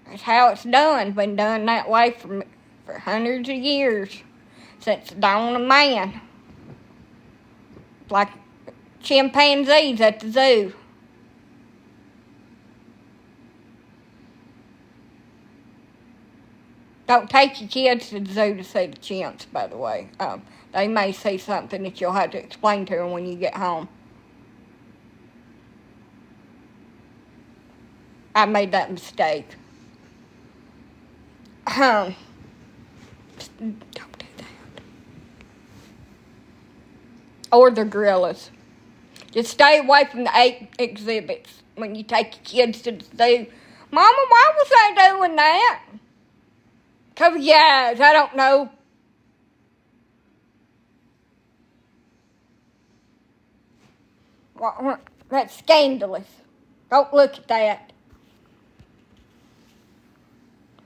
That's how it's done. Been done that way for hundreds of years. Since the dawn of man. Like chimpanzees at the zoo. Don't take your kids to the zoo to see the chimps, by the way. They may see something that you'll have to explain to them when you get home. I made that mistake. Don't do that. Or the gorillas. Just stay away from the ape exhibits when you take your kids to the zoo. Mama, why was I doing that? Cover your eyes, I don't know. Well, that's scandalous. Don't look at that.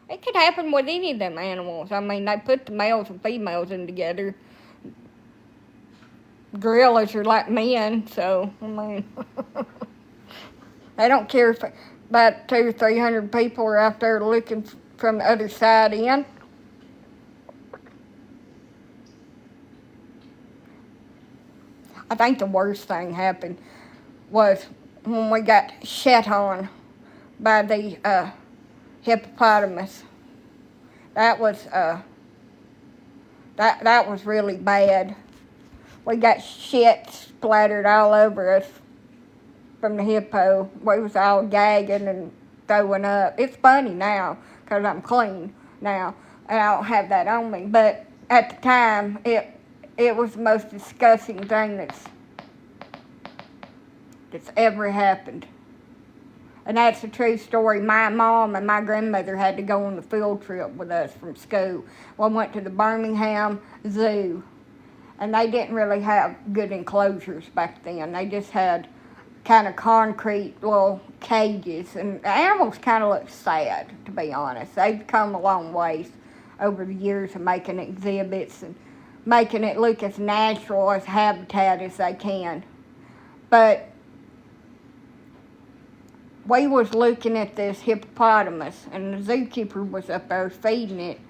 It could happen with any of them animals. I mean, they put the males and females in together. Gorillas are like men, so, I mean, they don't care if about 200 or 300 people are out there looking from the other side in. I think the worst thing happened was when we got shat on by the hippopotamus. That was that was really bad. We got shit splattered all over us from the hippo. We was all gagging and throwing up. It's funny now because I'm clean now and I don't have that on me. But at the time, it was the most disgusting thing that's ever happened. And that's a true story. My mom and my grandmother had to go on the field trip with us from school. We went to the Birmingham Zoo. And they didn't really have good enclosures back then. They just had kind of concrete little cages. And the animals kind of looked sad, to be honest. They've come a long ways over the years of making exhibits and making it look as natural as habitat as they can. But we was looking at this hippopotamus, and the zookeeper was up there feeding it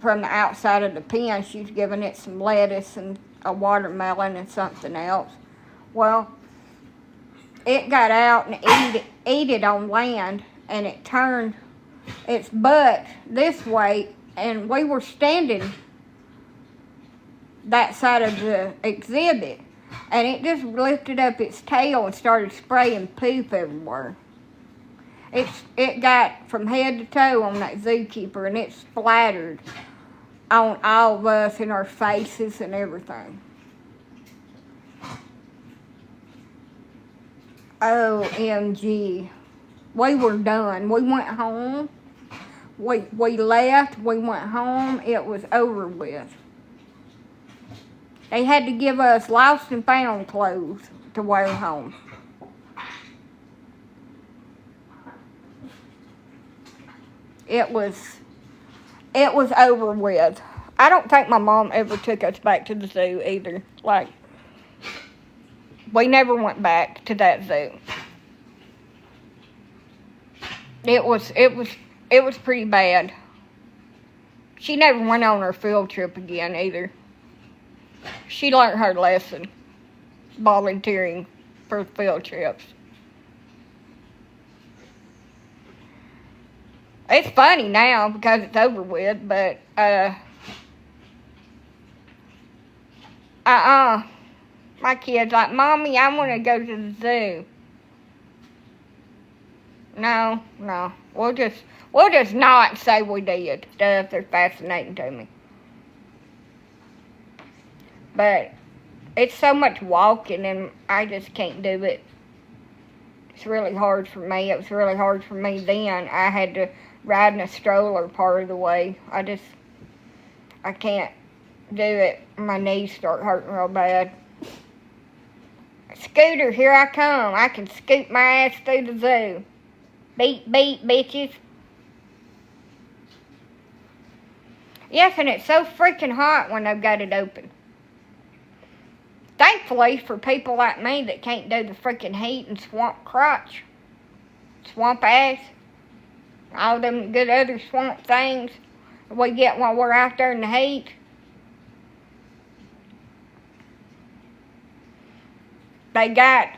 from the outside of the pen. She was giving it some lettuce and a watermelon and something else. Well, it got out and ate it on land, and it turned its butt this way, and we were standing that side of the exhibit, and it just lifted up its tail and started spraying poop everywhere. It got from head to toe on that zookeeper, and it splattered on all of us in our faces and everything. OMG. We were done. We went home. We left. We went home. It was over with. They had to give us lost and found clothes to wear home. It was over with. I don't think my mom ever took us back to the zoo either. Like, we never went back to that zoo. It was pretty bad. She never went on her field trip again either. She learned her lesson volunteering for field trips. It's funny now because it's over with, but my kid's like, Mommy, I want to go to the zoo. No. We'll just not say we did stuff that's fascinating to me. But it's so much walking and I just can't do it. It's really hard for me. It was really hard for me then. I had to ride in a stroller part of the way. I can't do it. My knees start hurting real bad. Scooter, here I come. I can scoot my ass through the zoo. Beep, beep, bitches. Yes, and it's so freaking hot when they've got it open. Thankfully, for people like me that can't do the freaking heat and swamp crotch, swamp ass, all them good other swamp things we get while we're out there in the heat. They got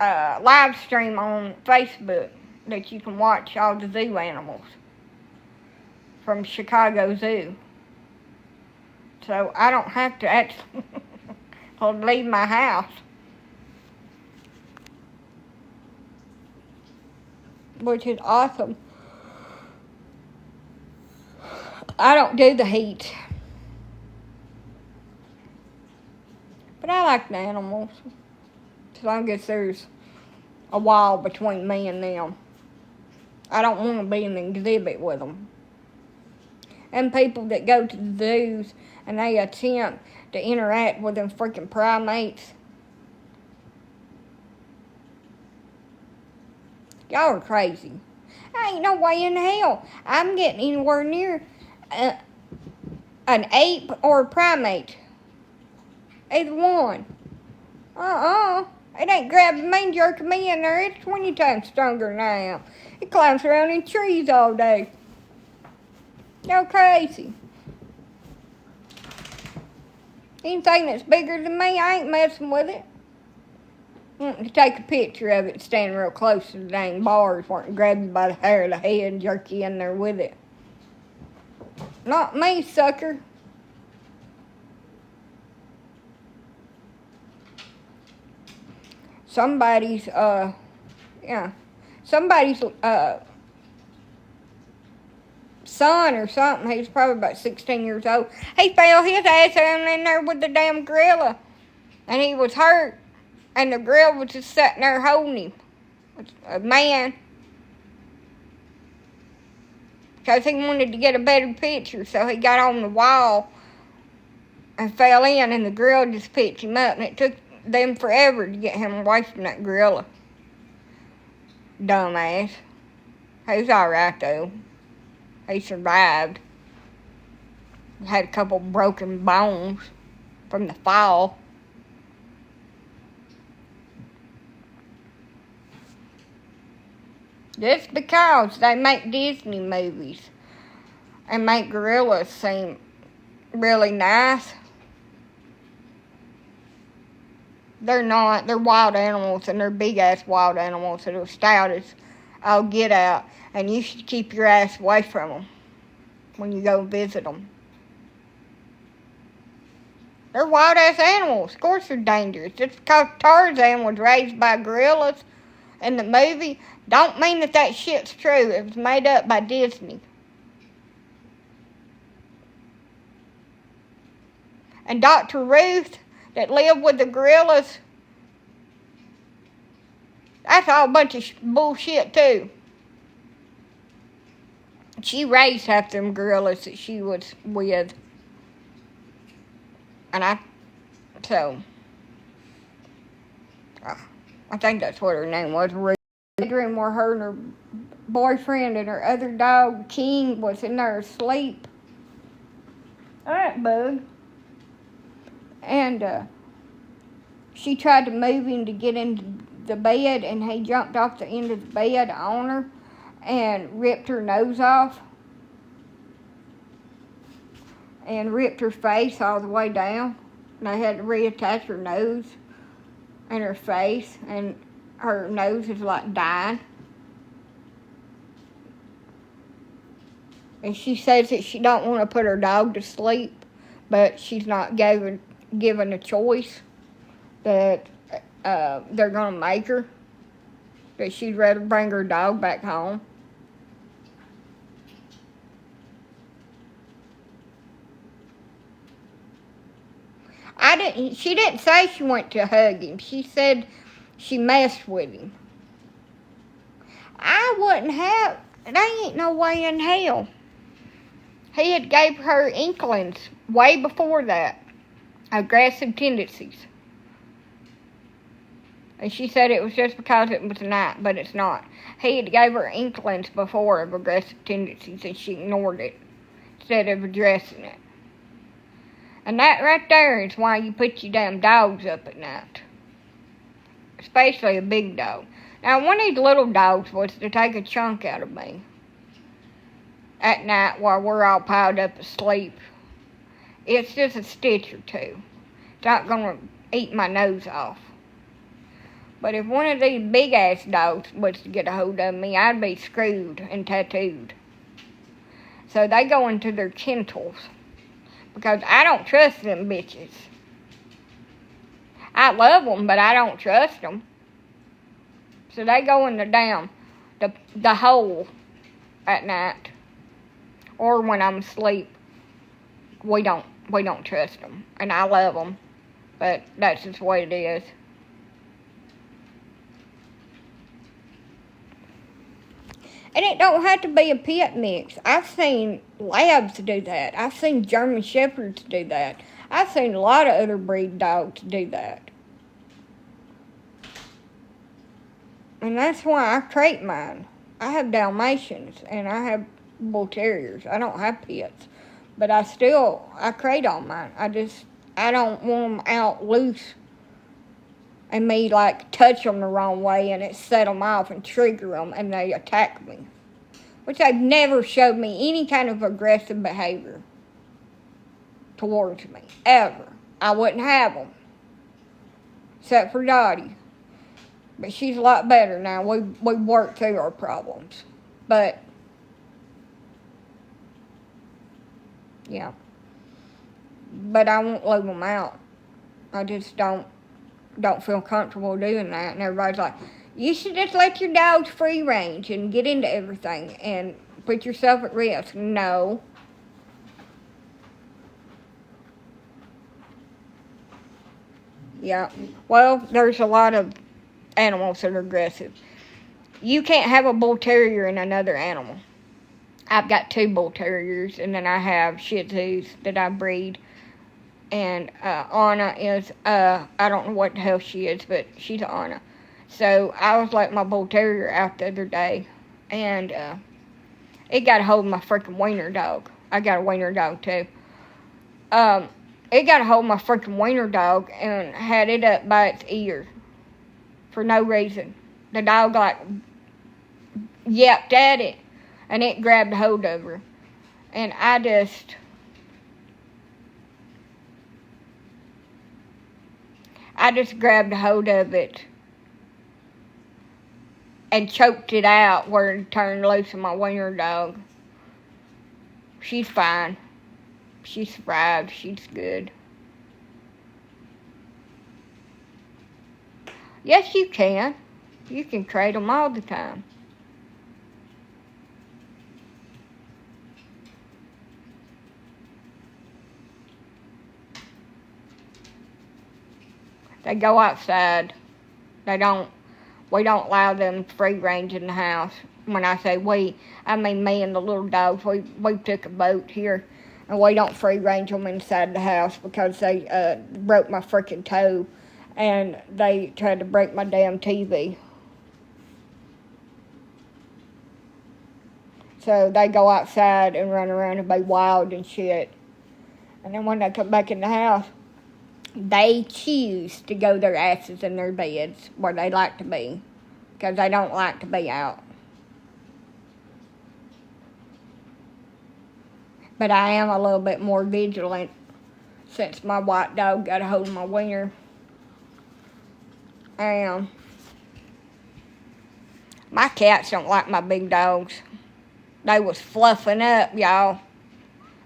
a live stream on Facebook that you can watch all the zoo animals from Chicago Zoo. So I don't have to actually leave my house. Which is awesome. I don't do the heat. But I like the animals. As long as there's a wall between me and them. I don't want to be in an exhibit with them. And people that go to the zoos and they attempt to interact with them freaking primates. Y'all are crazy. Ain't no way in hell I'm getting anywhere near an ape or a primate. Either one. It ain't grabbing me and jerking me in there. It's 20 times stronger than I am. It climbs around in trees all day. Y'all crazy. Anything that's bigger than me, I ain't messing with it. Wanting to take a picture of it standing real close to the dang bars, wanting to grab you by the hair of the head and jerk you in there with it. Not me, sucker. Somebody's son or something, he's probably about 16 years old, he fell his ass in there with the damn gorilla. And he was hurt. And the gorilla was just sitting there holding him. A man. Because he wanted to get a better picture, so he got on the wall and fell in, and the gorilla just picked him up, and it took them forever to get him away from that gorilla. Dumbass. He's alright, though. He survived. Had a couple broken bones from the fall. Just because they make Disney movies and make gorillas seem really nice, they're not. They're wild animals, and they're big-ass wild animals that are stout as all get out, and you should keep your ass away from them when you go visit them. They're wild-ass animals. Of course they're dangerous. Just because Tarzan was raised by gorillas in the movie don't mean that shit's true. It was made up by Disney. And Dr. Ruth, that lived with the gorillas, that's all a bunch of bullshit, too. She raised half them gorillas that she was with. And I think that's what her name was, Ruth. Bedroom where her and her boyfriend and her other dog, King, was in there asleep. Alright, bug. And she tried to move him to get into the bed, and he jumped off the end of the bed on her. and ripped her nose off and ripped her face all the way down. They had to reattach her nose and her face, and her nose is like dying. And she says that she don't want to put her dog to sleep, but she's not given a choice that they're going to make her, that she'd rather bring her dog back home. She didn't say she went to hug him. She said she messed with him. I wouldn't have, there ain't no way in hell. He had gave her inklings way before that, aggressive tendencies. And she said it was just because it was night, but it's not. He had gave her inklings before of aggressive tendencies, and she ignored it instead of addressing it. And that right there is why you put your damn dogs up at night. Especially a big dog. Now, one of these little dogs was to take a chunk out of me at night while we're all piled up asleep. It's just a stitch or two. It's not going to eat my nose off. But if one of these big-ass dogs was to get a hold of me, I'd be screwed and tattooed. So they go into their kennels. Because I don't trust them bitches. I love them, but I don't trust them. So they go in the hole at night. Or when I'm asleep. We don't trust them. And I love them. But that's just the way it is. And it don't have to be a pit mix. I've seen labs do that. I've seen German Shepherds do that. I've seen a lot of other breed dogs do that. And that's why I crate mine. I have Dalmatians and I have Bull Terriers. I don't have pits. But I crate on mine. I don't want them out loose and me like touch them the wrong way and it set them off and trigger them and they attack me. Which they've never showed me any kind of aggressive behavior towards me, ever. I wouldn't have them. Except for Dottie. But she's a lot better now. We worked through our problems. But, yeah. But I won't leave them out. I just don't feel comfortable doing that. And everybody's like, you should just let your dogs free range and get into everything and put yourself at risk. No. Yeah. Well, there's a lot of animals that are aggressive. You can't have a Bull Terrier and another animal. I've got 2 Bull Terriers, and then I have Shih Tzus that I breed. And Anna is, I don't know what the hell she is, but she's Anna. So I was letting my Bull Terrier out the other day, and it got a hold of my freaking wiener dog. I got a wiener dog too. It got a hold of my freaking wiener dog and had it up by its ear for no reason. The dog like yapped at it, and it grabbed a hold of her, and I just grabbed a hold of it and choked it out where it turned loose on my wiener dog. She's fine. She survived. She's good. Yes, you can. You can crate them all the time. They go outside. We don't allow them free range in the house. When I say we, I mean me and the little dogs. We took a boat here, and we don't free range them inside the house because they broke my freaking toe, and they tried to break my damn TV. So they go outside and run around and be wild and shit. And then when they come back in the house, they choose to go their asses in their beds where they like to be, because they don't like to be out. But I am a little bit more vigilant since my white dog got a hold of my wiener. I am. My cats don't like my big dogs. They was fluffing up, y'all.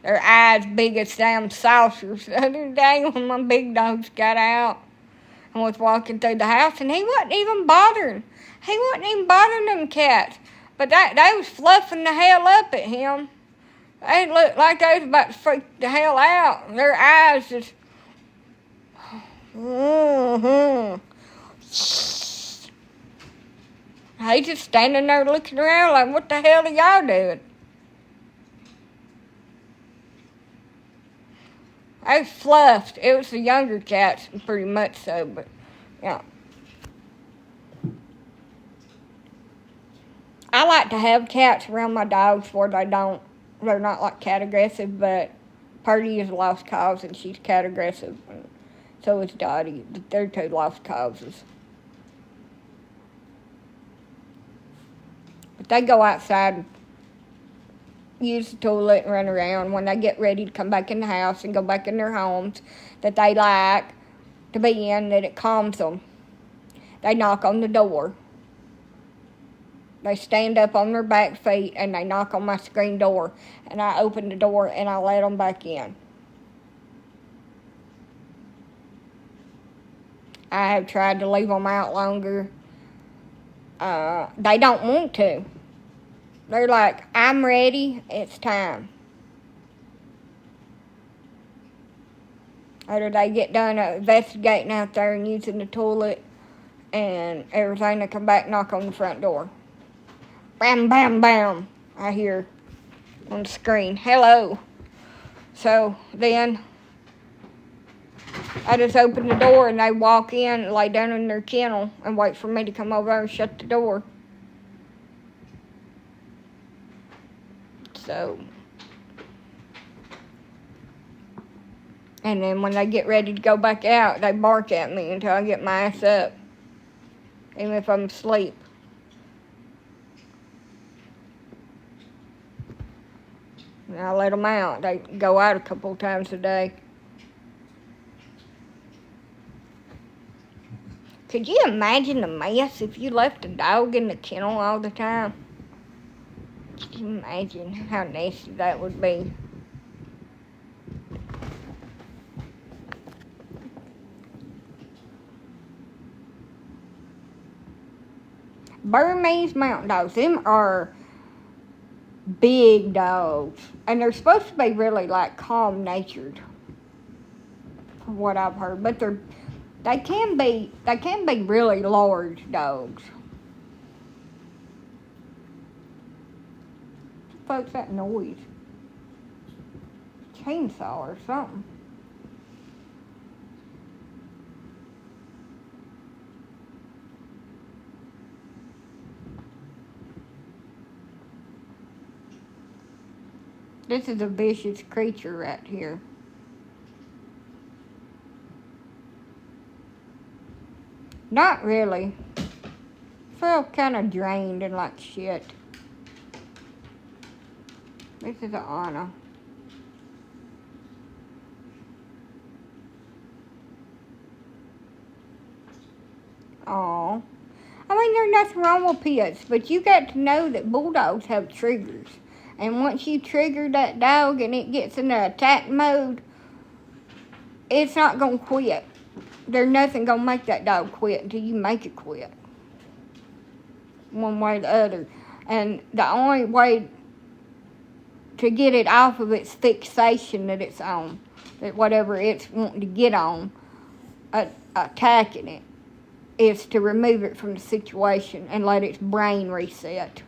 Their eyes big as damn saucers the other day when my big dogs got out and was walking through the house, and he wasn't even bothering. He wasn't even bothering them cats. But they was fluffing the hell up at him. They looked like they was about to freak the hell out. Their eyes just... He just standing there looking around like, what the hell are y'all doing? They fluffed. It was the younger cats, pretty much so, but, yeah. I like to have cats around my dogs where they're not like cat aggressive, but Purdy is a lost cause and she's cat aggressive. And so is Dottie. They're two lost causes. But they go outside and use the toilet and run around when they get ready to come back in the house and go back in their homes that they like to be in, that it calms them. They knock on the door. They stand up on their back feet and they knock on my screen door, and I open the door and I let them back in. I have tried to leave them out longer. They don't want to. They're like, I'm ready, it's time. After they get done investigating out there and using the toilet and everything, they come back and knock on the front door. Bam, bam, bam, I hear on the screen, hello. So then I just open the door and they walk in and lay down in their kennel and wait for me to come over and shut the door. So, and then when they get ready to go back out, they bark at me until I get my ass up, even if I'm asleep. And I let them out. They go out a couple times a day. Could you imagine the mess if you left a dog in the kennel all the time? Could you imagine how nasty that would be? Burmese mountain dogs, them are big dogs. And they're supposed to be really like calm-natured, from what I've heard. But they can be really large dogs. Folks, that noise. Chainsaw or something. This is a vicious creature right here. Not really. I feel kind of drained and like shit. This is an Anna. Aw. I mean, there's nothing wrong with pets, but you got to know that bulldogs have triggers. And once you trigger that dog and it gets in the attack mode, it's not going to quit. There's nothing going to make that dog quit until you make it quit. One way or the other. And the only way to get it off of its fixation that it's on, that whatever it's wanting to get on, attacking it, is to remove it from the situation and let its brain reset.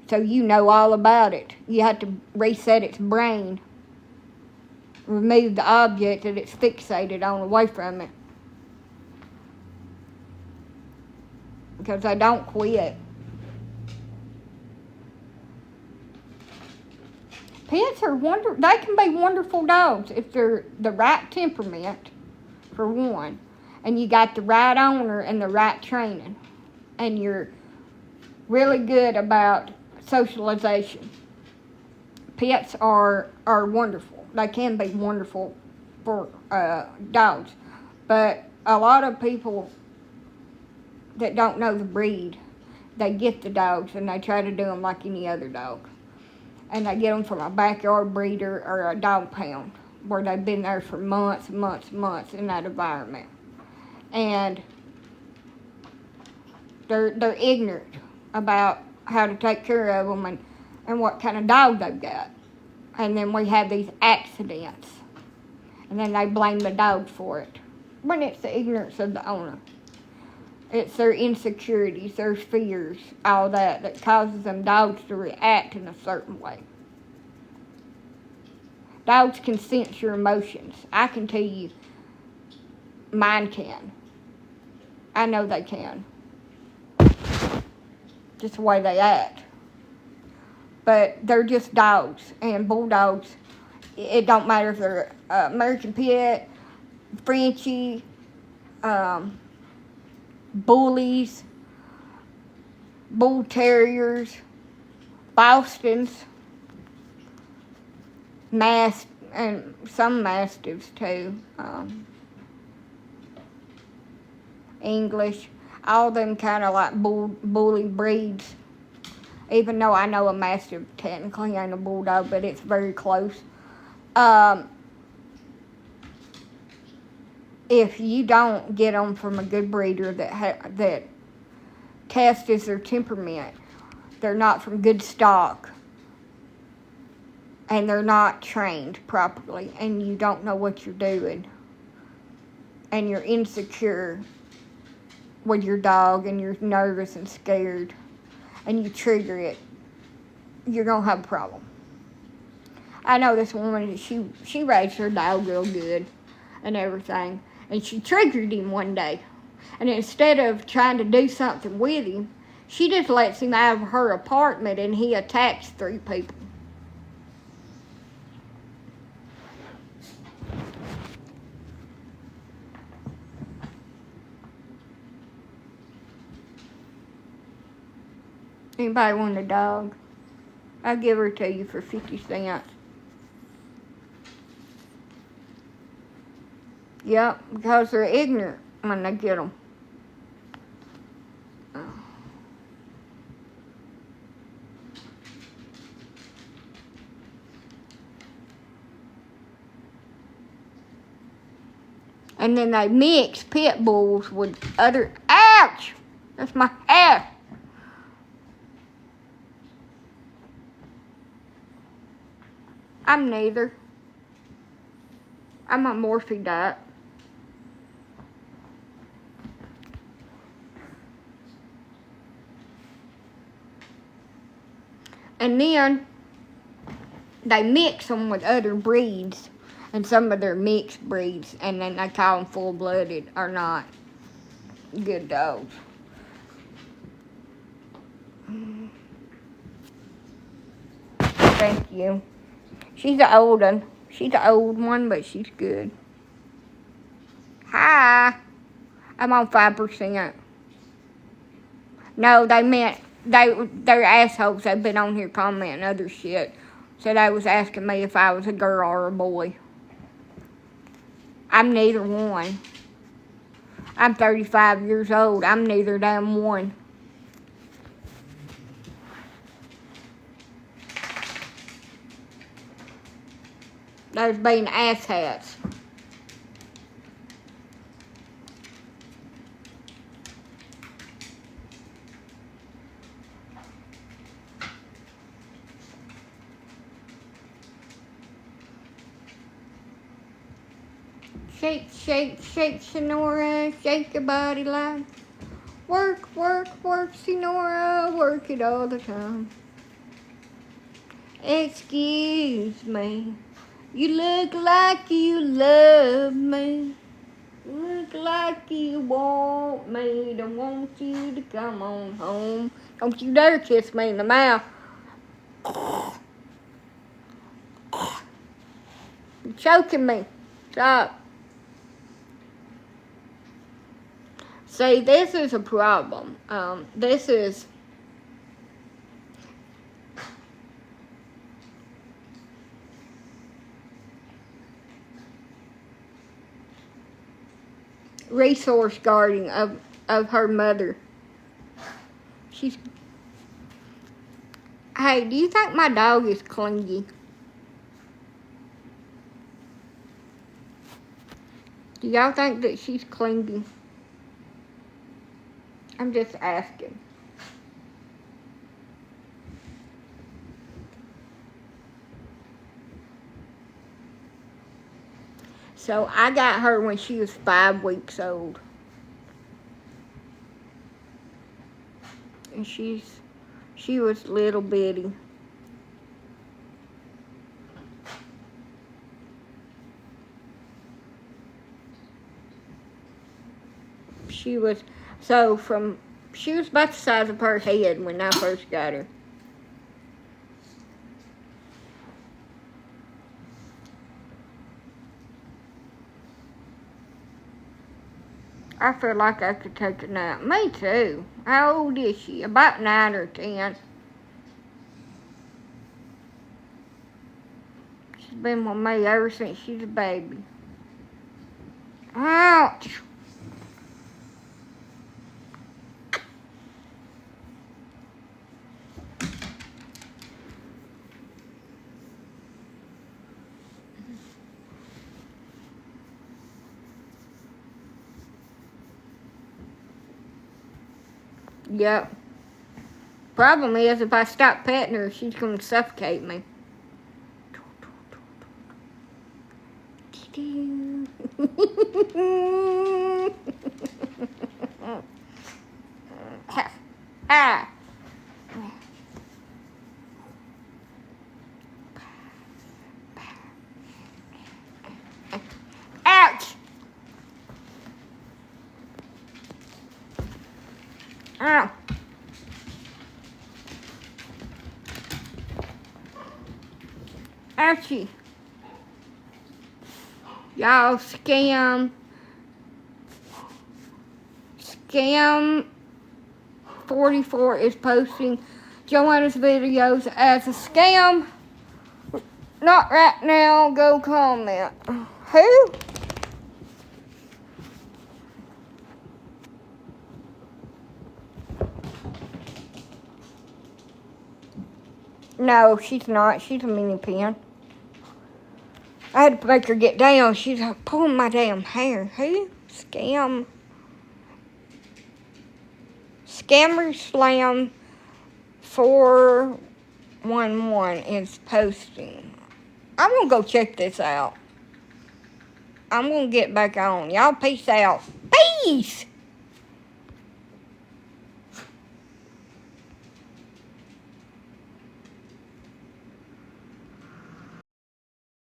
So you know all about it. You have to reset its brain. Remove the object that it's fixated on away from it. Because they don't quit. Pets are they can be wonderful dogs if they're the right temperament, for one. And you got the right owner and the right training. And you're really good about socialization. pets are wonderful. They can be wonderful for dogs. But a lot of people that don't know the breed, they get the dogs and they try to do them like any other dog. And they get them from a backyard breeder or a dog pound where they've been there for months and months and months in that environment. And they're ignorant about how to take care of them and what kind of dog they've got. And then we have these accidents. And then they blame the dog for it. When it's the ignorance of the owner. It's their insecurities, their fears, all that causes them dogs to react in a certain way. Dogs can sense your emotions. I can tell you, mine can. I know they can. Just the way they act. But they're just dogs. And bulldogs, it don't matter if they're American Pet, Frenchie, bullies, bull terriers, Bostons, and some mastiffs too, English, all them kind of like bully breeds. Even though I know a mastiff technically ain't a bulldog, but it's very close. If you don't get them from a good breeder that tests their temperament, they're not from good stock, and they're not trained properly, and you don't know what you're doing, and you're insecure with your dog, and you're nervous and scared, and you trigger it, you're going to have a problem. I know this woman, she raised her dog real good and everything, and she triggered him one day. And instead of trying to do something with him, she just lets him out of her apartment and he attacks 3 people. Anybody want a dog? I'll give her to you for 50 cents. Yep, because they're ignorant when they get them. And then they mix pit bulls with other... Ouch! That's my hair. I'm neither. I'm on Morphe diet. And then they mix them with other breeds, and some of their mixed breeds, and then they call them full-blooded or not good dogs. Thank you. She's an old one. She's an old one, but she's good. Hi. I'm on 5%. No, they meant... They're assholes. They've been on here commenting other shit. So they was asking me if I was a girl or a boy. I'm neither one. I'm 35 years old. I'm neither damn one. There's being asshats. Shake, shake, shake, Sonora, shake your body like. Work, work, work, Sonora, work it all the time. Excuse me, you look like you love me. Look like you want me, don't want you to come on home. Don't you dare kiss me in the mouth. You're choking me. Stop. See, this is a problem. resource guarding of her mother. Hey, do you think my dog is clingy? Do y'all think that she's clingy? I'm just asking. So I got her when she was 5 weeks old. And she was little bitty. She was about the size of her head when I first got her. I feel like I could take a nap. Me too. How old is she? About 9 or 10. She's been with me ever since she's a baby. Ouch! Yep. Problem is, if I stop petting her, she's going to suffocate me. Ah. Ouch! Ow. Ouchie. Y'all, Scam 44 is posting Joanna's videos as a scam. Not right now. Go comment. Who? No, she's not. She's a mini pin. I had to make her get down. She's pulling my damn hair. Who? ScamSlam 411 is posting. I'm going to go check this out. I'm going to get back on. Y'all peace out. Peace!